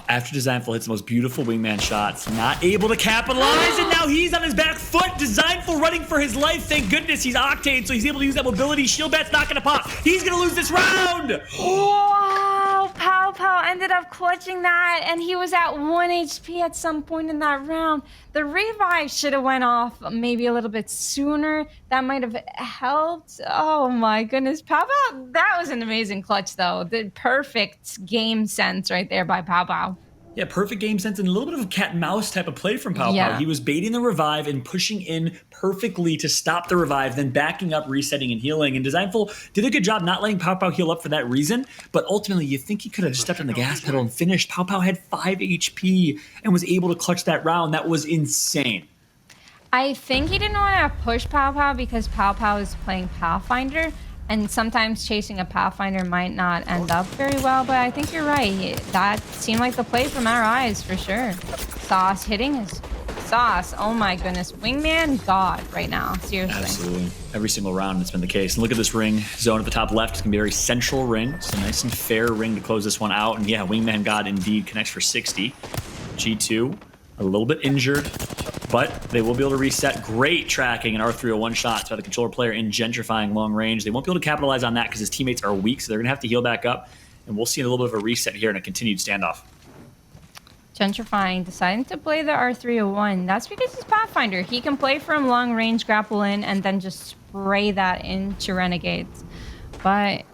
Speaker 2: After Dezignful hits the most beautiful wingman shots, not able to capitalize, and now he's on his back foot. Dezignful running for his life. Thank goodness he's Octane, so he's able to use that mobility. Shield bat's not going to pop. He's going to lose this round.
Speaker 3: Wow, PowPow ended up clutching that, and he was at 1 HP at some point in that round. The revive should have went off maybe a little bit sooner. That might have helped. Oh my goodness, PowPow, that was an amazing clutch though. The perfect game sense right there by PowPow.
Speaker 2: Yeah, perfect game sense and a little bit of a cat and mouse type of play from PowPow.
Speaker 3: Yeah.
Speaker 2: He was baiting the revive and pushing in perfectly to stop the revive, then backing up, resetting, and healing. And Dezignful did a good job not letting PowPow heal up for that reason, but ultimately you think he could have just stepped on the gas pedal and finished. PowPow had 5 HP and was able to clutch that round. That was insane.
Speaker 3: I think he didn't want to push PowPow because PowPow is playing Pathfinder, and sometimes chasing a Pathfinder might not end up very well, but I think you're right. That seemed like the play from our eyes for sure. Sauce hitting his Sauce. Oh my goodness. Wingman God right now. Seriously.
Speaker 2: Absolutely. Every single round it's been the case. And look at this ring zone at the top left. It's going to be a very central ring. It's a nice and fair ring to close this one out. And yeah, Wingman God indeed connects for 60. G2 a little bit injured, but they will be able to reset. Great tracking and R301 shots by the controller player in Gentrifyinq long range. They won't be able to capitalize on that because his teammates are weak, so they're going to have to heal back up. And we'll see a little bit of a reset here and a continued standoff.
Speaker 3: Gentrifyinq deciding to play the R301. That's because he's Pathfinder. He can play from long range, grapple in, and then just spray that into Renegades. But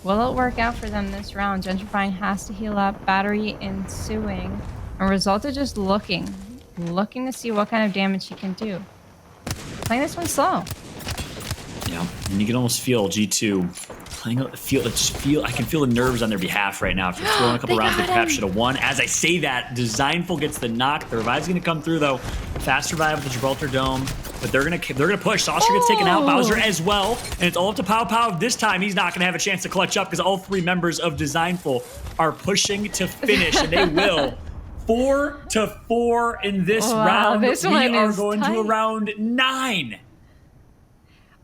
Speaker 3: will it work out for them this round? Gentrifyinq has to heal up. Battery ensuing. And Resultuh just looking to see what kind of damage he can do. Playing this one slow.
Speaker 2: Yeah, and you can almost feel G2 playing. I can feel the nerves on their behalf right now. If you're throwing a couple rounds, they perhaps should have won. As I say that, Dezignful gets the knock. The revive's going to come through though. Fast revive with the Gibraltar Dome, but they're gonna push. Saucer gets taken out. Bowser as well, and it's all up to PowPow. This time he's not gonna have a chance to clutch up because all 3 members of Dezignful are pushing to finish, and they will. 4-4 in this round.
Speaker 3: This
Speaker 2: we
Speaker 3: one
Speaker 2: are
Speaker 3: is
Speaker 2: going
Speaker 3: tight.
Speaker 2: to a round 9.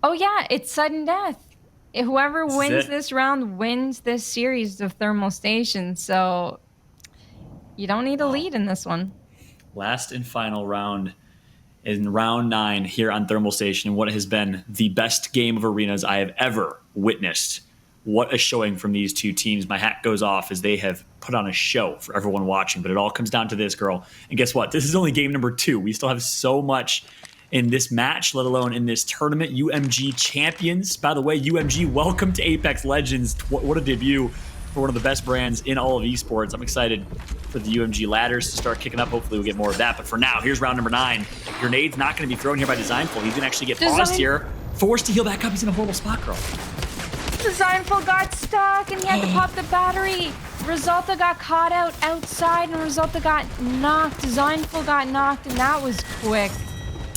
Speaker 3: Oh yeah, it's sudden death. Whoever
Speaker 2: This is
Speaker 3: wins
Speaker 2: it.
Speaker 3: this round wins this series of thermal stations. So you don't need a lead in this one.
Speaker 2: Last and final round in round 9 here on Thermal Station, and what has been the best game of arenas I have ever witnessed. What a showing from these two teams. My hat goes off as they have put on a show for everyone watching, but it all comes down to this, girl. And guess what? This is only game number 2. We still have so much in this match, let alone in this tournament. UMG champions. By the way, UMG, welcome to Apex Legends. What a debut for one of the best brands in all of esports. I'm excited for the UMG ladders to start kicking up. Hopefully we'll get more of that. But for now, here's round number 9. Grenade's not going to be thrown here by Dezignful. He's going to actually get paused here. Forced to heal back up. He's in a horrible spot, girl.
Speaker 3: Dezignful got stuck and he had to pop the battery. Resultuh got caught outside and Resultuh got knocked. Dezignful got knocked and that was quick.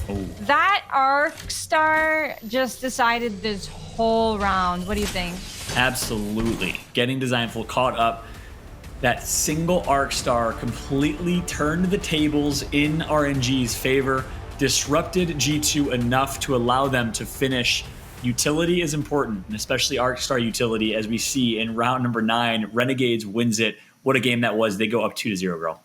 Speaker 2: Oh.
Speaker 3: That Arc Star just decided this whole round. What do you think?
Speaker 2: Absolutely. Getting Dezignful caught up. That single Arc Star completely turned the tables in RNG's favor, disrupted G2 enough to allow them to finish. Utility is important, and especially Arc Star utility, as we see in round number 9. Renegades wins it. What a game that was. They go up 2-0, girl.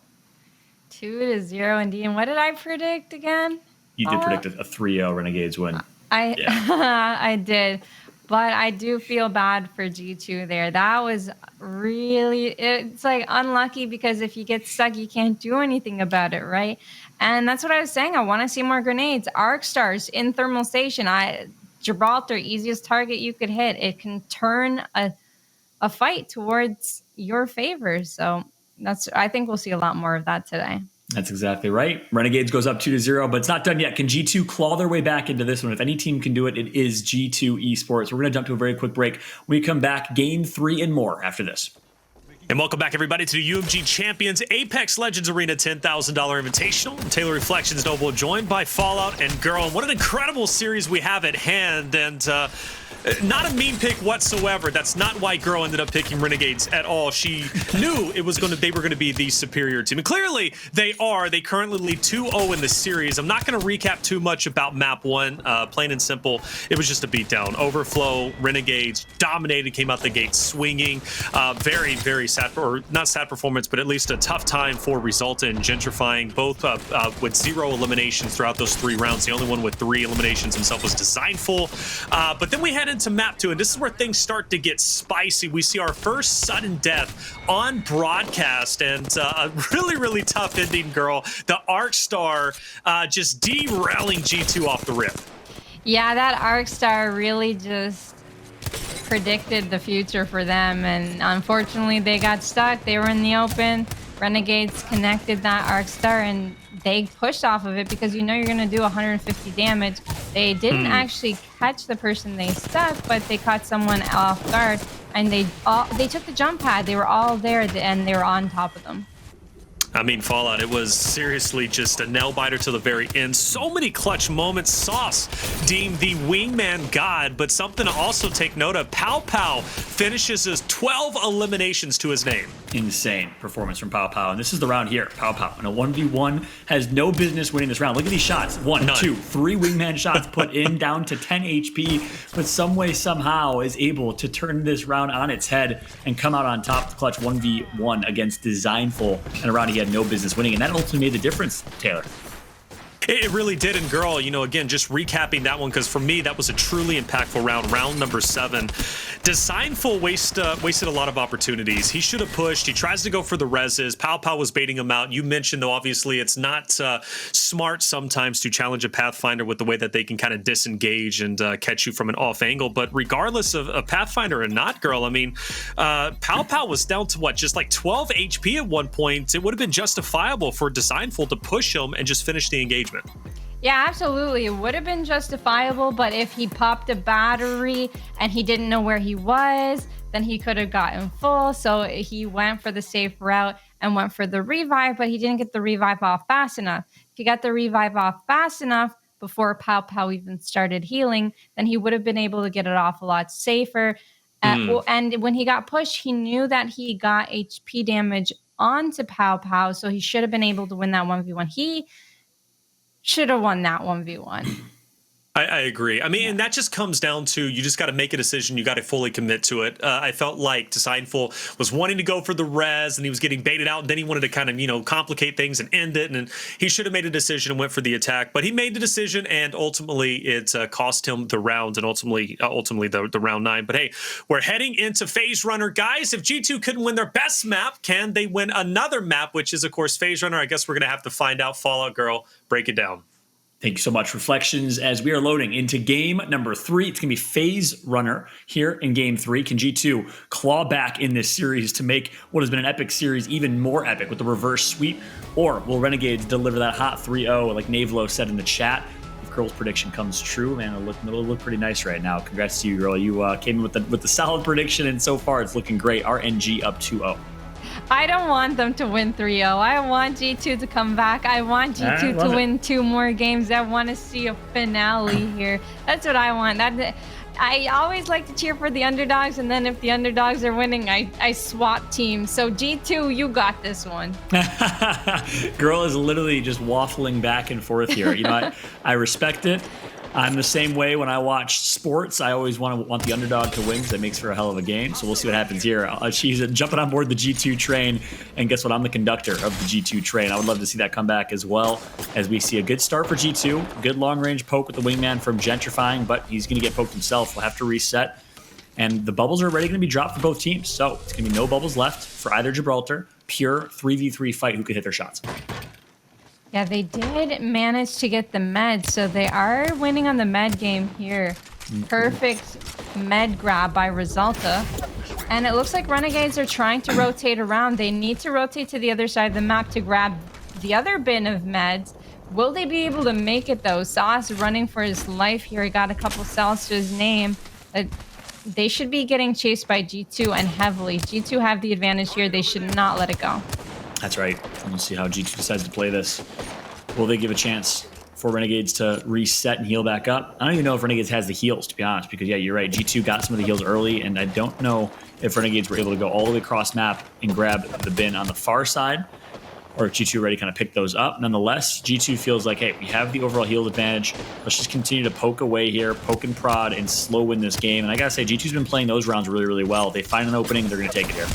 Speaker 3: 2-0 indeed. And what did I predict again?
Speaker 2: You did predict a 3-0 Renegades win.
Speaker 3: I did. But I do feel bad for G2 there. That was really, it's like unlucky because if you get stuck, you can't do anything about it, right? And that's what I was saying. I want to see more grenades. Arc Stars in Thermal Station. Gibraltar, easiest target you could hit. It can turn a fight towards your favor. So I think we'll see a lot more of that today.
Speaker 2: That's exactly right. Renegades goes up 2-0, but it's not done yet. Can G2 claw their way back into this one? If any team can do it, it is G2 Esports. We're going to jump to a very quick break. When we come back, game 3 and more after this.
Speaker 1: And welcome back, everybody, to the UMG Champions Apex Legends Arena $10,000 Invitational. Taylor Reflections Noble, joined by Fallout and Girl. What an incredible series we have at hand. And not a mean pick whatsoever. That's not why Girl ended up picking Renegades at all. She knew they were going to be the superior team. And clearly they are. They currently lead 2-0 in the series. I'm not going to recap too much about map 1. Plain and simple, it was just a beatdown. Overflow, Renegades dominated, came out the gate swinging. Very, very sad, or not sad performance, but at least a tough time for Resultuh and Gentrifyinq, both with 0 eliminations throughout those 3 rounds. The only one with 3 eliminations himself was Dezignful. But then we had into map 2, and this is where things start to get spicy. We see our first sudden death on broadcast, and a really, really tough ending, Girl. The Arc Star just derailing G2 off the rip.
Speaker 3: Yeah, that Arc Star really just predicted the future for them, and unfortunately they got stuck. They were in the open. Renegades connected that Arc Star and they pushed off of it because you know you're going to do 150 damage. They didn't actually catch the person they stuck, but they caught someone off guard, and they took the jump pad. They were all there, and they were on top of them.
Speaker 1: I mean, Fallout, it was seriously just a nail-biter to the very end. So many clutch moments. Sauce deemed the wingman god, but something to also take note of. PowPow finishes his 12 eliminations to his name.
Speaker 2: Insane performance from PowPow. And this is the round here. PowPow in a 1v1 has no business winning this round. Look at these shots. 1, 2, 3 wingman shots put in, down to 10 HP, but some way, somehow is able to turn this round on its head and come out on top. The clutch 1v1 against Dezignful, and a round he had no business winning. And that ultimately made the difference, Taylor.
Speaker 1: It really did. And Girl, you know, again, just recapping that one, because for me, that was a truly impactful round, round number 7. Dezignful wasted a lot of opportunities. He should have pushed. He tries to go for the reses. PowPow was baiting him out. You mentioned, though, obviously, it's not smart sometimes to challenge a Pathfinder with the way that they can kind of disengage and catch you from an off angle. But regardless of a Pathfinder or not, Girl, I mean, PowPow was down to what, just like 12 HP at one point. It would have been justifiable for Dezignful to push him and just finish the engagement.
Speaker 3: Yeah, absolutely. It would have been justifiable, but if he popped a battery and he didn't know where he was, then he could have gotten full. So he went for the safe route and went for the revive, but he didn't get the revive off fast enough. If he got the revive off fast enough before PowPow even started healing, then he would have been able to get it off a lot safer. And when he got pushed, he knew that he got HP damage onto PowPow, so he should have been able to win that 1v1. He should have won that 1v1.
Speaker 1: I agree. I mean, and that just comes down to you just got to make a decision. You got to fully commit to it. I felt like Dezignful was wanting to go for the res, and he was getting baited out. And then he wanted to kind of, complicate things and end it. And he should have made a decision and went for the attack. But he made the decision, and ultimately it cost him the round, and ultimately the round 9. But hey, we're heading into Phase Runner, guys. If G2 couldn't win their best map, can they win another map, which is of course Phase Runner? I guess we're gonna have to find out. Fallout Girl, break it down.
Speaker 2: Thank you so much, Reflections, as we are loading into game number 3. It's going to be Phase Runner here in game 3. Can G2 claw back in this series to make what has been an epic series even more epic with the reverse sweep? Or will Renegades deliver that hot 3-0 like Navelo said in the chat? If Girl's prediction comes true, man, it'll look pretty nice right now. Congrats to you, Girl. You came in with the solid prediction, and so far it's looking great. RNG up 2-0.
Speaker 3: I don't want them to win 3-0. I want G2 to come back. I want G2 to win 2 more games. I want to see a finale here. That's what I want. I always like to cheer for the underdogs, and then if the underdogs are winning, I swap teams. So G2, you got this one.
Speaker 2: Girl is literally just waffling back and forth here. I respect it. I'm the same way when I watch sports. I always want the underdog to win because it makes for a hell of a game. So we'll see what happens here. She's jumping on board the G2 train, and guess what? I'm the conductor of the G2 train. I would love to see that come back as well, as we see a good start for G2. Good long-range poke with the wingman from Gentrifyinq, but he's going to get poked himself. We'll have to reset. And the bubbles are already going to be dropped for both teams. So it's going to be no bubbles left for either Gibraltar. Pure 3v3 fight who could hit their shots.
Speaker 3: Yeah, they did manage to get the med, so they are winning on the med game here. Perfect med grab by Resultuh. And it looks like Renegades are trying to rotate around. They need to rotate to the other side of the map to grab the other bin of meds. Will they be able to make it, though? Sauce running for his life here. He got a couple cells to his name. They should be getting chased by G2 and heavily. G2 have the advantage here. They should not let it go.
Speaker 2: That's right. We'll see how G2 decides to play this. Will they give a chance for Renegades to reset and heal back up? I don't even know if Renegades has the heals, to be honest, because, yeah, you're right. G2 got some of the heals early, and I don't know if Renegades were able to go all the way across map and grab the bin on the far side, or if G2 already kind of picked those up. Nonetheless, G2 feels like, hey, we have the overall heal advantage. Let's just continue to poke away here, poke and prod, and slow win this game. And I got to say, G2's been playing those rounds really, really well. They find an opening, they're going to take it here.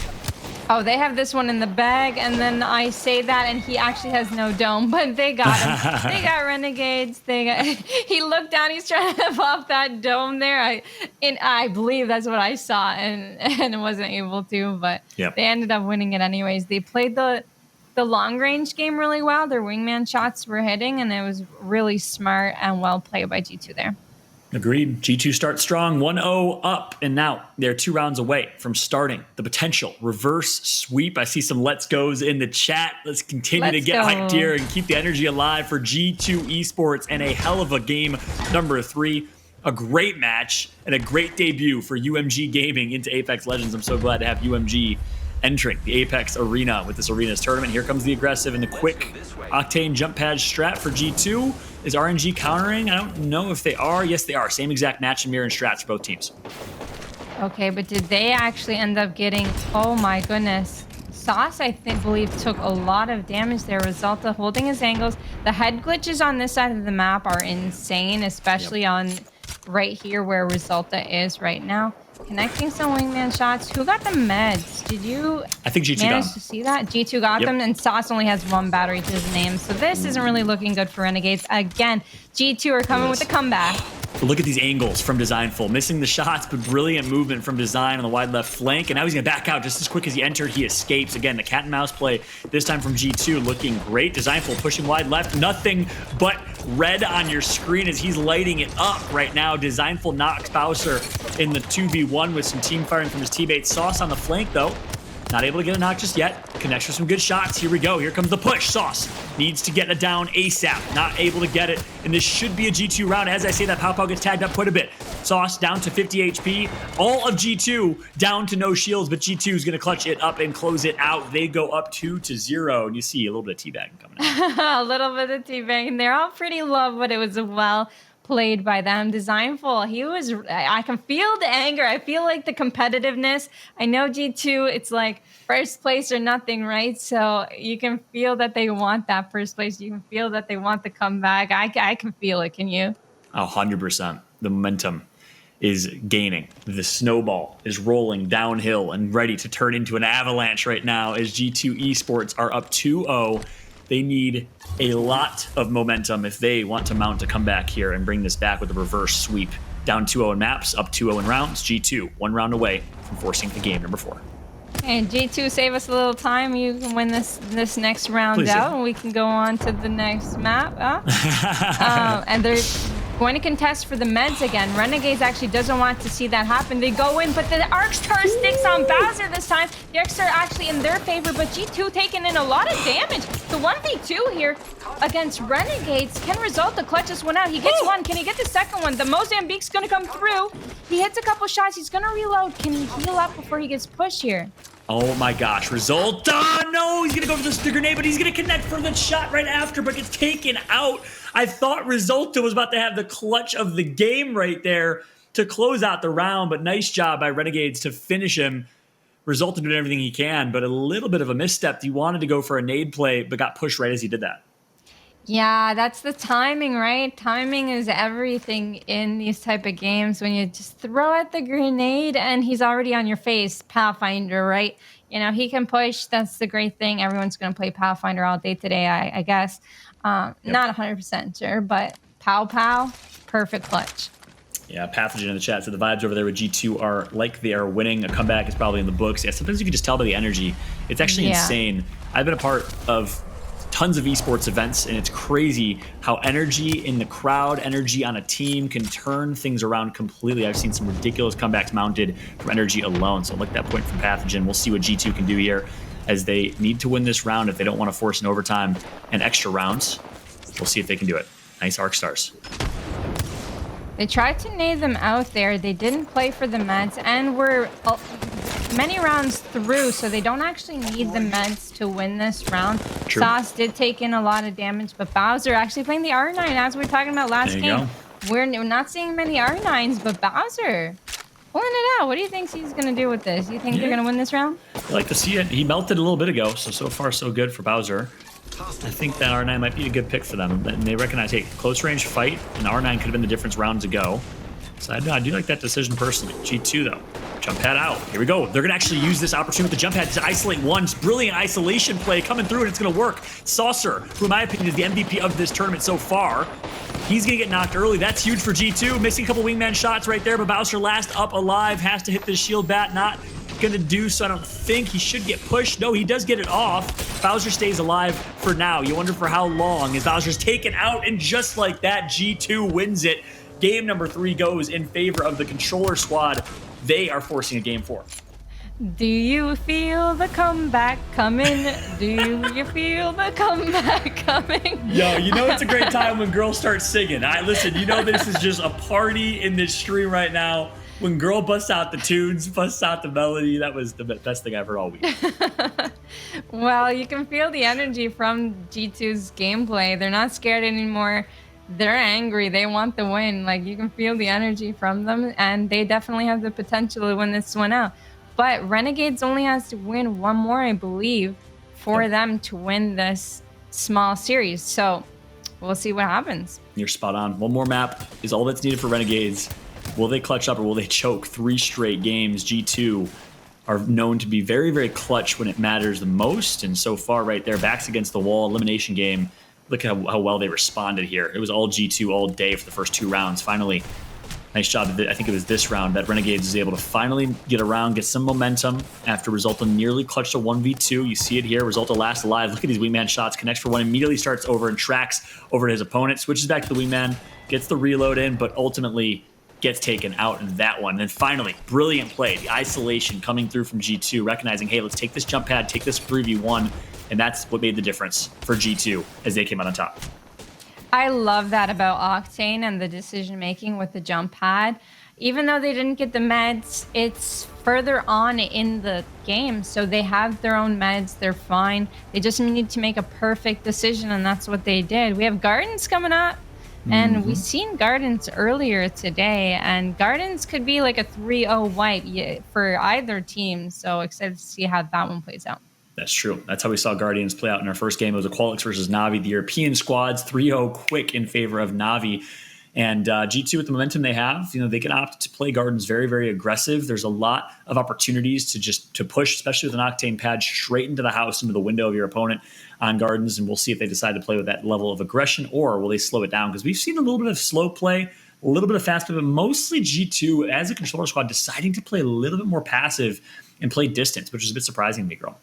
Speaker 3: Oh, they have this one in the bag, and then I say that, and he actually has no dome, but they got him. They got Renegades. He looked down. He's trying to pop that dome there. I believe that's what I saw, and wasn't able to, but They ended up winning it anyways. They played the long-range game really well. Their wingman shots were hitting, and it was really smart and well played by G2 there.
Speaker 2: Agreed. G2 starts strong, 1-0 up, and now they're 2 rounds away from starting the potential reverse sweep. I see some let's goes in the chat. Let's continue to get hyped here and keep the energy alive for G2 Esports and a hell of a game number 3. A great match and a great debut for UMG Gaming into Apex Legends. I'm so glad to have UMG entering the Apex Arena with this Arenas tournament. Here comes the aggressive and the quick Octane jump pad strat for G2. Is RNG countering? I don't know if they are. Yes, they are. Same exact match and mirror and strats for both teams.
Speaker 3: Okay, but did they actually end up getting... Oh my goodness. Sauce, I believe, took a lot of damage there. Resultuh holding his angles. The head glitches on this side of the map are insane, especially on right here where Resultuh is right now. Connecting some wingman shots. Who got the meds? Did you
Speaker 2: I think G2
Speaker 3: manage to see that? G2 got them, and Sauce only has 1 battery to his name. So this isn't really looking good for Renegades. Again, G2 are coming with a comeback.
Speaker 2: But look at these angles from Dezignful. Missing the shots, but brilliant movement from Design on the wide left flank. And now he's going to back out just as quick as he entered. He escapes. Again, the cat and mouse play, this time from G2, looking great. Dezignful pushing wide left. Nothing but red on your screen as he's lighting it up right now. Dezignful knocks bowswer in the 2v1 with some team firing from his teammate. Sauce on the flank, though. Not able to get a knock just yet. Connects with some good shots. Here we go. Here comes the push. Sauce needs to get it down ASAP. Not able to get it. And this should be a G2 round. As I say that, PowPow gets tagged up quite a bit. Sauce down to 50 HP. All of G2 down to no shields, but G2 is going to clutch it up and close it out. They go up 2-0. And you see a little bit of teabagging coming out.
Speaker 3: A little bit of teabagging. They're all pretty low, but it was well played by them. Dezignful, I can feel the anger. I feel like the competitiveness. I know G2, it's like first place or nothing, right? So you can feel that they want that first place. You can feel that they want the comeback. I can feel it. Can you?
Speaker 2: 100%. The momentum is gaining. The snowball is rolling downhill and ready to turn into an avalanche right now as G2 Esports are up 2-0. They need a lot of momentum if they want to mount a comeback here and bring this back with a reverse sweep. Down 2-0 in maps, up 2-0 in rounds. G2, 1 round away from forcing the game number 4.
Speaker 3: And G2, save us a little time. You can win this next round
Speaker 2: Please
Speaker 3: out,
Speaker 2: do.
Speaker 3: and we can go on to the next map. And they're going to contest for the meds again. Renegades actually doesn't want to see that happen. They go in, but the Arcstar sticks on bowswer this time. The Arcstar actually in their favor, but G2 taking in a lot of damage. The 1v2 here against Renegades can result. The clutch this one out. He gets one. Can he get the second one? The Mozambique's going to come through. He hits a couple shots. He's going to reload. Can he heal up before he gets pushed here?
Speaker 2: Oh my gosh, Resultuh! No, he's gonna go for the grenade, but he's gonna connect for the shot right after, but gets taken out. I thought Resultuh was about to have the clutch of the game right there to close out the round, but nice job by Renegades to finish him. Resultuh did everything he can, but a little bit of a misstep. He wanted to go for a nade play, but got pushed right as he did that.
Speaker 3: Yeah, that's the timing, right? Timing is everything in these type of games. When you just throw out the grenade and he's already on your face, Pathfinder, right? You know, he can push. That's the great thing. Everyone's going to play Pathfinder all day today, I guess. Not 100% sure, but PowPow, perfect clutch.
Speaker 2: Yeah, Pathogen in the chat said the vibes over there with G2 are like they are winning. A comeback is probably in the books. Yeah, sometimes you can just tell by the energy. It's actually insane. I've been a part of tons of esports events, and it's crazy how energy in the crowd, energy on a team can turn things around completely. I've seen some ridiculous comebacks mounted from energy alone. So I like that point from Pathogen. We'll see what G2 can do here as they need to win this round if they don't want to force an overtime and extra rounds. We'll see if they can do it. Nice Arc Stars.
Speaker 3: They tried to nade them out there. They didn't play for the meds, and we're many rounds through, so they don't actually need the meds to win this round.
Speaker 2: True.
Speaker 3: Sauce did take in a lot of damage, but bowswer actually playing the R9, as we were talking about last game. We're not seeing many R9s, but bowswer pulling it out. What do you think he's going to do with this? You think they're going to win this round?
Speaker 2: I like to see it. He melted a little bit ago, so far so good for bowswer. I think that R9 might be a good pick for them. And they recognize, hey, close range fight, and R9 could have been the difference rounds ago. So I do like that decision personally. G2 though, jump pad out. Here we go. They're gonna actually use this opportunity with the jump pad to isolate one. Brilliant isolation play coming through, and it's gonna work. Sauceror, who in my opinion is the MVP of this tournament so far, he's gonna get knocked early. That's huge for G2. Missing a couple wingman shots right there, but bowswer last up alive, has to hit this shield bat. Not gonna do so. I don't think he should get pushed. No, he does get it off. bowswer stays alive for now. You wonder for how long as bowser's taken out, and just like that, G2 wins it. Game number 3 goes in favor of the controller squad. They are forcing a game 4.
Speaker 3: Do you feel the comeback coming? Do you feel the comeback coming?
Speaker 2: Yo, you know it's a great time when girls start singing. Listen, you know this is just a party in this stream right now. When girl busts out the tunes, busts out the melody, that was the best thing I've heard all week.
Speaker 3: Well, you can feel the energy from G2's gameplay. They're not scared anymore. They're angry. They want the win. Like, you can feel the energy from them, and they definitely have the potential to win this one out. But Renegades only has to win one more, I believe, for them to win this small series. So we'll see what happens.
Speaker 2: You're spot on. One more map is all that's needed for Renegades. Will they clutch up or will they choke 3 straight games? G2 are known to be very, very clutch when it matters the most. And so far right there, backs against the wall, elimination game. Look at how well they responded here. It was all G2 all day for the first 2 rounds. Finally, nice job. I think it was this round that Renegades was able to finally get around, get some momentum after Resultuh nearly clutched a 1v2. You see it here. Resultuh last alive. Look at these wingman shots. Connects for one. Immediately starts over and tracks over to his opponent. Switches back to the wingman. Gets the reload in, but ultimately gets taken out in that one. And then finally, brilliant play. The isolation coming through from G2, recognizing, hey, let's take this jump pad, take this 3v1. And that's what made the difference for G2 as they came out on top.
Speaker 3: I love that about Octane and the decision making with the jump pad. Even though they didn't get the meds, it's further on in the game, so they have their own meds. They're fine. They just need to make a perfect decision, and that's what they did. We have Gardens coming up, and we've seen Gardens earlier today, and Gardens could be like a 3-0 wipe for either team, so excited to see how that one plays out.
Speaker 2: That's true. That's how we saw Guardians play out in our first game. It was a Qualix versus Na'Vi. The European squads 3-0 quick in favor of Na'Vi. And G2, with the momentum they have, they can opt to play Gardens very, very aggressive. There's a lot of opportunities to push, especially with an Octane pad, straight into the house, into the window of your opponent on Gardens. And we'll see if they decide to play with that level of aggression, or will they slow it down? Because we've seen a little bit of slow play, a little bit of fast play, but mostly G2 as a controller squad deciding to play a little bit more passive and play distance, which is a bit surprising to me, girl.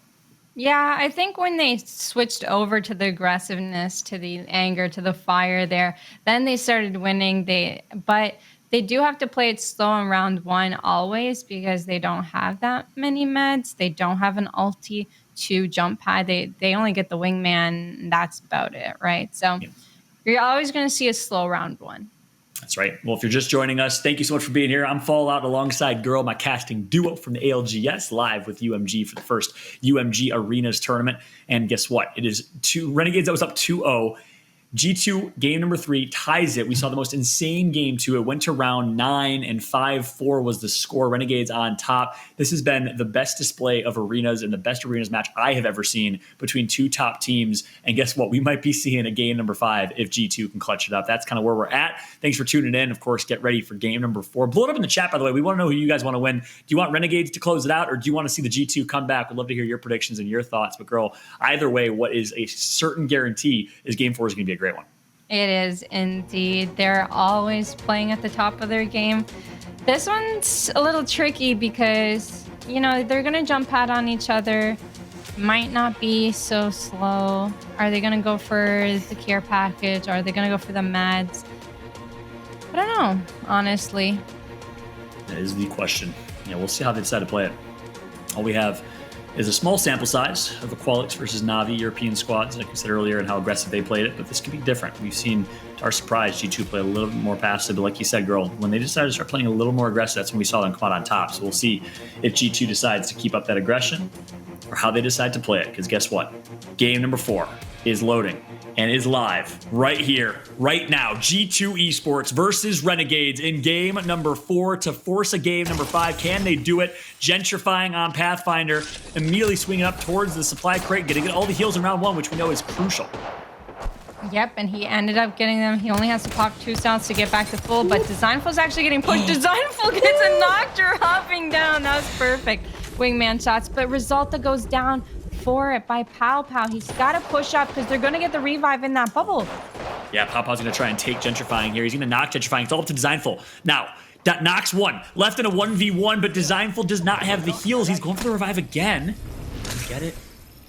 Speaker 3: Yeah, I think when they switched over to the aggressiveness, to the anger, to the fire there, then they started winning. But they do have to play it slow in round one always, because they don't have that many meds. They don't have an ulti to jump pad. They only get the wingman, and that's about it, right? So you're always going to see a slow round one.
Speaker 2: That's right. Well, if you're just joining us, thank you so much for being here. I'm Fallout alongside Girl, my casting duo from the ALGS, live with UMG for the first UMG Arenas tournament. And guess what? It is Renegades that was up 2-0. G2, game number 3, ties it. We saw the most insane game, too. It went to round 9, and 5-4 was the score. Renegades on top. This has been the best display of Arenas and the best Arenas match I have ever seen between two top teams. And guess what? We might be seeing a game number 5 if G2 can clutch it up. That's kind of where we're at. Thanks for tuning in. Of course, get ready for game number 4. Blow it up in the chat, by the way. We want to know who you guys want to win. Do you want Renegades to close it out, or do you want to see the G2 come back? We'd love to hear your predictions and your thoughts. But, girl, either way, what is a certain guarantee is game 4 is going to be a great one.
Speaker 3: It is indeed. They're always playing at the top of their game. This one's a little tricky because, they're going to jump pad on each other. Might not be so slow. Are they going to go for the care package? Are they going to go for the meds? I don't know, honestly.
Speaker 2: That is the question. We'll see how they decide to play it. All we have is a small sample size of Aqualix versus Na'Vi European squads, like we said earlier, and how aggressive they played it. But this could be different. We've seen, to our surprise, G2 play a little bit more passive. But like you said, girl, when they decided to start playing a little more aggressive, that's when we saw them come out on top. So we'll see if G2 decides to keep up that aggression or how they decide to play it. Because guess what? Game number 4 is loading and is live right here, right now. G2 Esports versus Renegades in game number 4 to force a game number 5. Can they do it? Gentrifying on Pathfinder, immediately swinging up towards the supply crate, getting all the heals in round 1, which we know is crucial.
Speaker 3: Yep, and he ended up getting them. He only has to pop 2 sounds to get back to full, but Dezignful's actually getting pushed. Dezignful gets a Noctur hopping down. That was perfect. Wingman shots, but Resultuh goes down for it by PowPow. He's got to push up because they're going to get the revive in that bubble.
Speaker 2: Yeah, PowPow's going to try and take Gentrifying here. He's going to knock Gentrifying. It's all up to Dezignful. Now, that knocks 1. Left in a 1v1, but Dezignful does not have the heals. He's going for the revive again. Get it?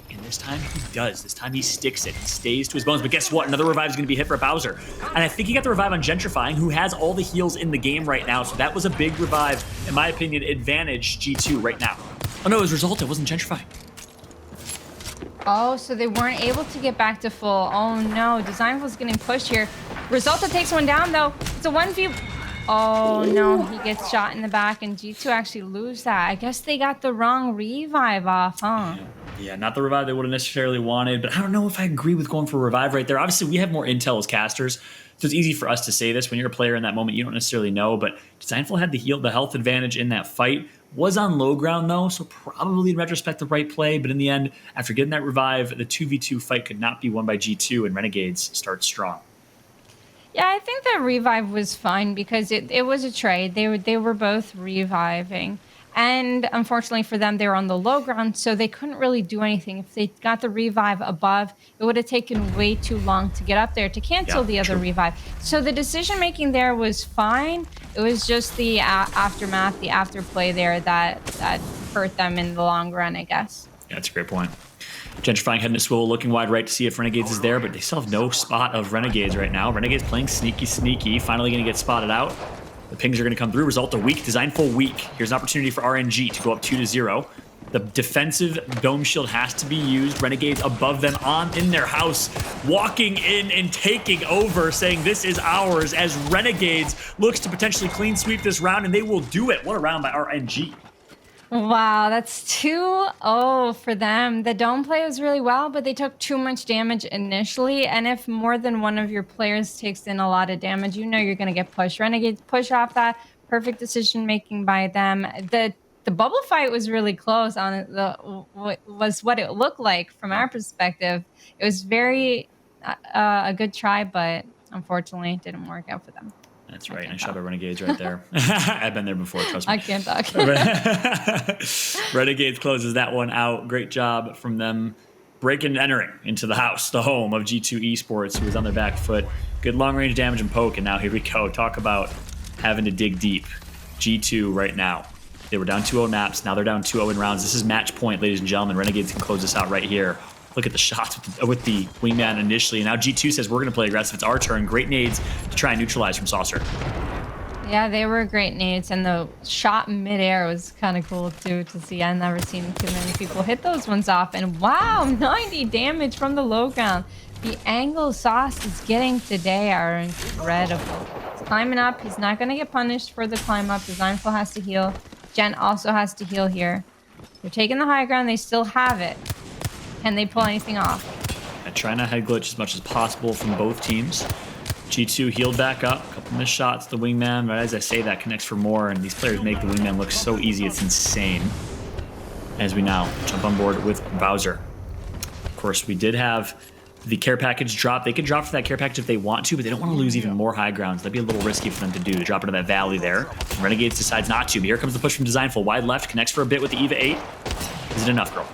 Speaker 2: And this time he does. This time he sticks it. He stays to his bones. But guess what? Another revive is going to be hit for bowswer. And I think he got the revive on Gentrifying, who has all the heals in the game right now. So that was a big revive, in my opinion, advantage G2 right now. Oh, no, it was Resultuh. It wasn't Gentrifying.
Speaker 3: Oh, so they weren't able to get back to full. Oh, no. Dezignful's getting pushed here. Resultuh takes one down, though. It's a 1v... Oh, no. He gets shot in the back, and G2 actually lose that. I guess they got the wrong revive off, huh?
Speaker 2: Yeah, not the revive they would have necessarily wanted, but I don't know if I agree with going for a revive right there. Obviously, we have more intel as casters, so it's easy for us to say this. When you're a player in that moment, you don't necessarily know, but Dezignful had the health advantage in that fight. Was on low ground, though, so probably in retrospect the right play, but in the end, after getting that revive, the 2v2 fight could not be won by G2, and Renegades start strong.
Speaker 3: Yeah, I think that revive was fine because it was a trade. They were both reviving. And unfortunately for them, they were on the low ground, so they couldn't really do anything. If they got the revive above, it would have taken way too long to get up there to cancel the other revive. So the decision-making there was fine. It was just the aftermath, the afterplay there that hurt them in the long run, I guess.
Speaker 2: Yeah, that's a great point. Gentrifying heading to Swivel, looking wide right to see if Renegades is there, but they still have no spot of Renegades right now. Renegades playing sneaky, finally going to get spotted out. The pings are going to come through. Resultuh weak, Dezignful weak. Here's an opportunity for RNG to go up 2-0. The defensive dome shield has to be used. Renegades above them in their house, walking in and taking over, saying this is ours, as Renegades looks to potentially clean sweep this round, and they will do it. What a round by RNG.
Speaker 3: Wow, that's 2-0 for them. The dome play was really well, but they took too much damage initially. And if more than one of your players takes in a lot of damage, you know you're going to get pushed. Renegades push off that. Perfect decision making by them. The bubble fight was really close on it. Was what it looked like from our perspective. It was very a good try, but unfortunately it didn't work out for them.
Speaker 2: That's right. Nice shot by Renegades right there. I've been there before, trust me.
Speaker 3: I can't talk.
Speaker 2: Renegades closes that one out. Great job from them breaking and entering into the house, the home of G2 Esports, who was on their back foot. Good long-range damage and poke, and now here we go. Talk about having to dig deep. G2 right now. They were down 2-0 naps. Now they're down 2-0 in rounds. This is match point, ladies and gentlemen. Renegades can close this out right here. Look at the shots with the wingman initially. And now G2 says, we're going to play aggressive. It's our turn. Great nades to try and neutralize from Sauceror.
Speaker 3: Yeah, they were great nades. And the shot midair was kind of cool, too, to see. I've never seen too many people hit those ones off. And wow, 90 damage from the low ground. The angle Sauce is getting today are incredible. He's climbing up. He's not going to get punished for the climb up. Dezignful has to heal. Gen also has to heal here. They're taking the high ground. They still have it. Can they pull anything off?
Speaker 2: Trying to head glitch as much as possible from both teams. G2 healed back up. A couple missed shots. The wingman, right as I say that, connects for more. And these players make the wingman look so easy. It's insane. As we now jump on board with bowswer. Of course, we did have the care package drop. They could drop for that care package if they want to, but they don't want to lose even more high grounds. That'd be a little risky for them to do, to drop into that valley there. And Renegades decides not to, but here comes the push from Dezignful. Wide left, connects for a bit with the EVA 8. Is it enough, girl?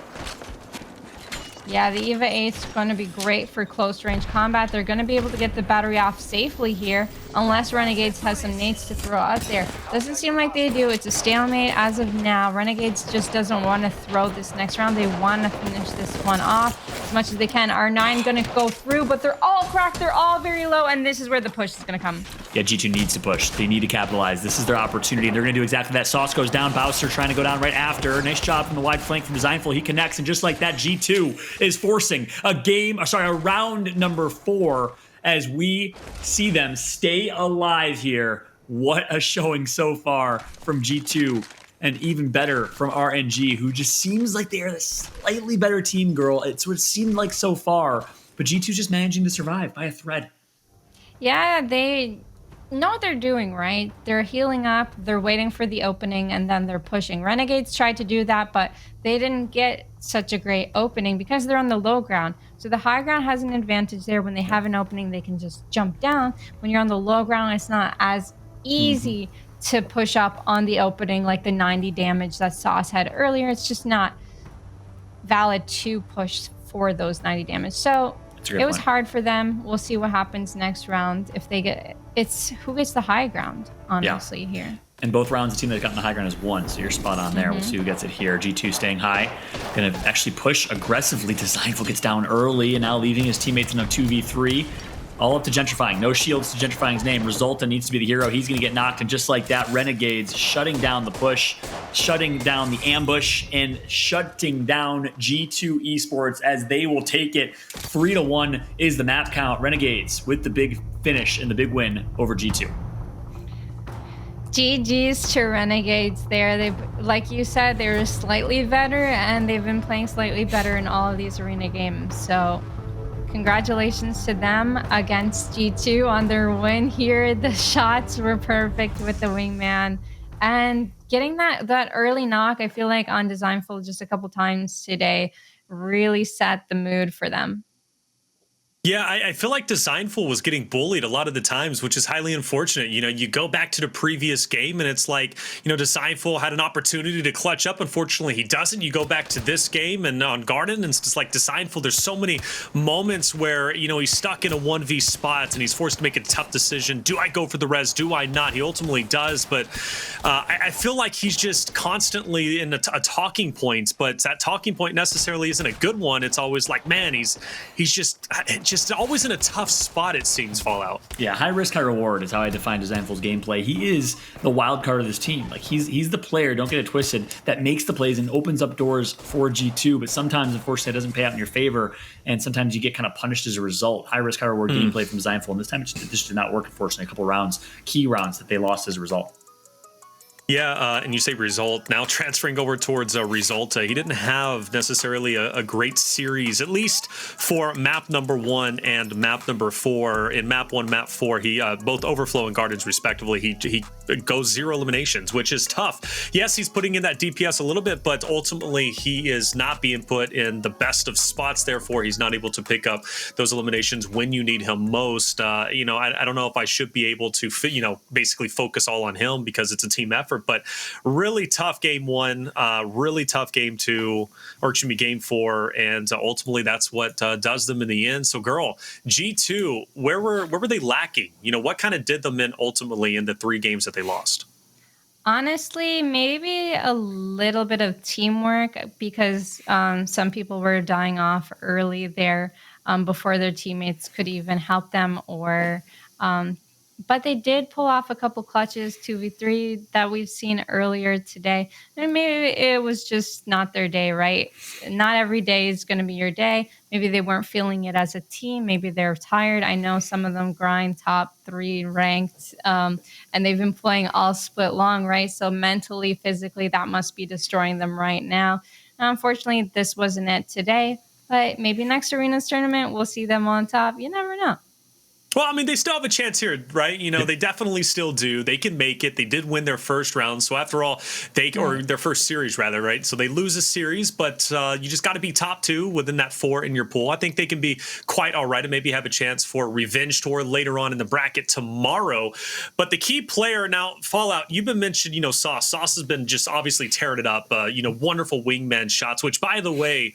Speaker 3: Yeah, the EVA 8 is going to be great for close range combat. They're going to be able to get the battery off safely here, unless Renegades has some nades to throw out there. Doesn't seem like they do. It's a stalemate as of now. Renegades just doesn't want to throw this next round. They want to finish this one off as much as they can. R9 going to go through, but they're all cracked. They're all very low, and this is where the push is going to come.
Speaker 2: Yeah, G2 needs to push. They need to capitalize. This is their opportunity. They're going to do exactly that. Sauce goes down. bowswer trying to go down right after. Nice job from the wide flank from Dezignful. He connects, and just like that, G2 is forcing a round number 4 as we see them stay alive here. What a showing so far from G2, and even better from RNG, who just seems like they are the slightly better team, girl. It's what it seemed like so far, but G2's just managing to survive by a thread.
Speaker 3: Yeah, they know what they're doing, right? They're healing up, they're waiting for the opening, and then they're pushing. Renegades tried to do that, but they didn't get such a great opening because they're on the low ground. So the high ground has an advantage there. When they have an opening, they can just jump down. When you're on the low ground, it's not as easy to push up on the opening like the 90 damage that Sauce had earlier. It's just not valid to push for those 90 damage. So it was hard for them. We'll see what happens next round. If they get, it's who gets the high ground, honestly, here.
Speaker 2: And both rounds, the team that's gotten the high ground is 1, so you're spot on there. We'll see who gets it here. G2 staying high. Going to actually push aggressively. Dezignful gets down early, and now leaving his teammates in a 2v3. All up to Gentrifyinq. No shields to Gentrifyinq's name. Resultuh needs to be the hero. He's going to get knocked, and just like that, Renegades shutting down the push, shutting down the ambush, and shutting down G2 Esports as they will take it. 3-1 is the map count. Renegades with the big finish and the big win over G2.
Speaker 3: GG's to Renegades there. They, like you said, they were slightly better, and they've been playing slightly better in all of these arena games. So congratulations to them against G2 on their win here. The shots were perfect with the wingman. And getting that early knock, I feel like on Dezignful just a couple times today, really set the mood for them.
Speaker 1: Yeah, I feel like Dezignful was getting bullied a lot of the times, which is highly unfortunate. You know, you go back to the previous game and it's like, you know, Dezignful had an opportunity to clutch up. Unfortunately, he doesn't. You go back to this game and on Garden, and it's just like Dezignful, there's so many moments where, you know, he's stuck in a 1v spot and he's forced to make a tough decision. Do I go for the res? Do I not? He ultimately does, but I feel like he's just constantly in a talking point, but that talking point necessarily isn't a good one. It's always like, man, he's just always in a tough spot, it seems, Fallout.
Speaker 2: Yeah, high risk, high reward is how I define Dezignful's gameplay. He is the wild card of this team. Like, he's the player, don't get it twisted, that makes the plays and opens up doors for G2, but sometimes, unfortunately, it doesn't pay out in your favor, and sometimes you get kind of punished as a result. High risk, high reward gameplay from Dezignful, and this time this did not work, unfortunately. A couple rounds, key rounds that they lost as a result.
Speaker 1: Yeah, and you say Result, now transferring over towards Resultuh. He didn't have necessarily a great series, at least for map number 1 and map number 4. In map 1, map 4, he both Overflow and Gardens respectively, he goes 0 eliminations, which is tough. Yes, he's putting in that DPS a little bit, but ultimately he is not being put in the best of spots. Therefore, he's not able to pick up those eliminations when you need him most. You know, I don't know if I should be able to, you know, basically focus all on him because it's a team effort. But really tough game 1, really tough game 2, or excuse me, game 4, and ultimately that's what does them in the end. So, girl, G2, where were they lacking? You know, what kind of did them in ultimately in the 3 games that they lost?
Speaker 3: Honestly, maybe a little bit of teamwork because some people were dying off early there before their teammates could even help them, or but they did pull off a couple clutches 2v3 that we've seen earlier today. And maybe it was just not their day, right? Not every day is going to be your day. Maybe they weren't feeling it as a team. Maybe they're tired. I know some of them grind top 3 ranked, and they've been playing all split long, right? So mentally, physically, that must be destroying them right now. Now, unfortunately, this wasn't it today, but maybe next Arenas tournament, we'll see them on top. You never know.
Speaker 1: Well, I mean, they still have a chance here, right? You know, they definitely still do. They can make it. They did win their first round. So after all, or their first series rather, right? So they lose a series, but you just got to be top 2 within that 4 in your pool. I think they can be quite all right and maybe have a chance for revenge tour later on in the bracket tomorrow. But the key player now, Fallout, you've been mentioned, you know, Sauce. Sauce has been just obviously tearing it up, you know, wonderful wingman shots, which by the way,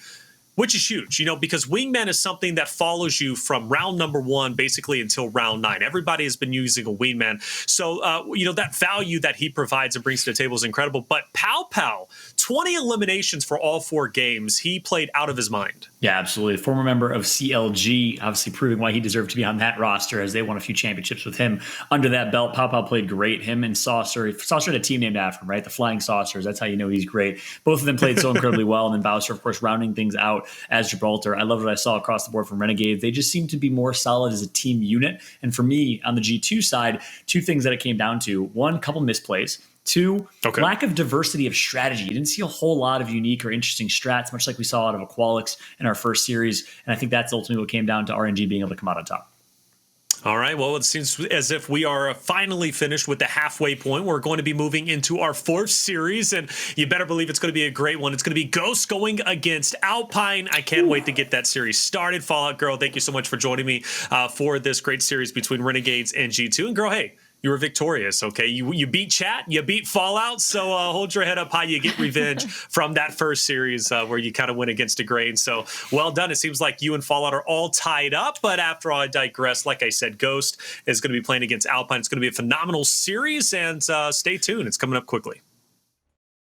Speaker 1: which is huge, you know, because wingman is something that follows you from round number 1 basically until round 9. Everybody has been using a wingman. So, you know, that value that he provides and brings to the table is incredible. But PowPow, 20 eliminations for all 4 games. He played out of his mind.
Speaker 2: Yeah, absolutely. Former member of CLG, obviously proving why he deserved to be on that roster as they won a few championships with him under that belt. PowPow played great. Him and Sauceror. Sauceror had a team named after him, right? The Flying Saucers. That's how you know he's great. Both of them played so incredibly well. And then bowswer, of course, rounding things out as Gibraltar. I loved what I saw across the board from Renegades. They just seem to be more solid as a team unit. And for me, on the G2 side, 2 things that it came down to. 1, couple misplays. 2, lack of diversity of strategy. You didn't see a whole lot of unique or interesting strats, much like we saw out of Aqualix in our first series. And I think that's ultimately what came down to RNG being able to come out on top.
Speaker 1: All right, well, it seems as if we are finally finished with the halfway point. We're going to be moving into our 4th series, and you better believe it's going to be a great one. It's going to be Ghost going against Alpine. I can't wait to get that series started. Fallout Girl, thank you so much for joining me for this great series between Renegades and G2. And girl, hey, you were victorious, okay? You beat chat, you beat Fallout, so hold your head up high. You get revenge from that first series where you kind of went against a grain. So well done. It seems like you and Fallout are all tied up, but after all, I digress. Like I said, Ghost is going to be playing against Alpine. It's going to be a phenomenal series, and stay tuned. It's coming up quickly.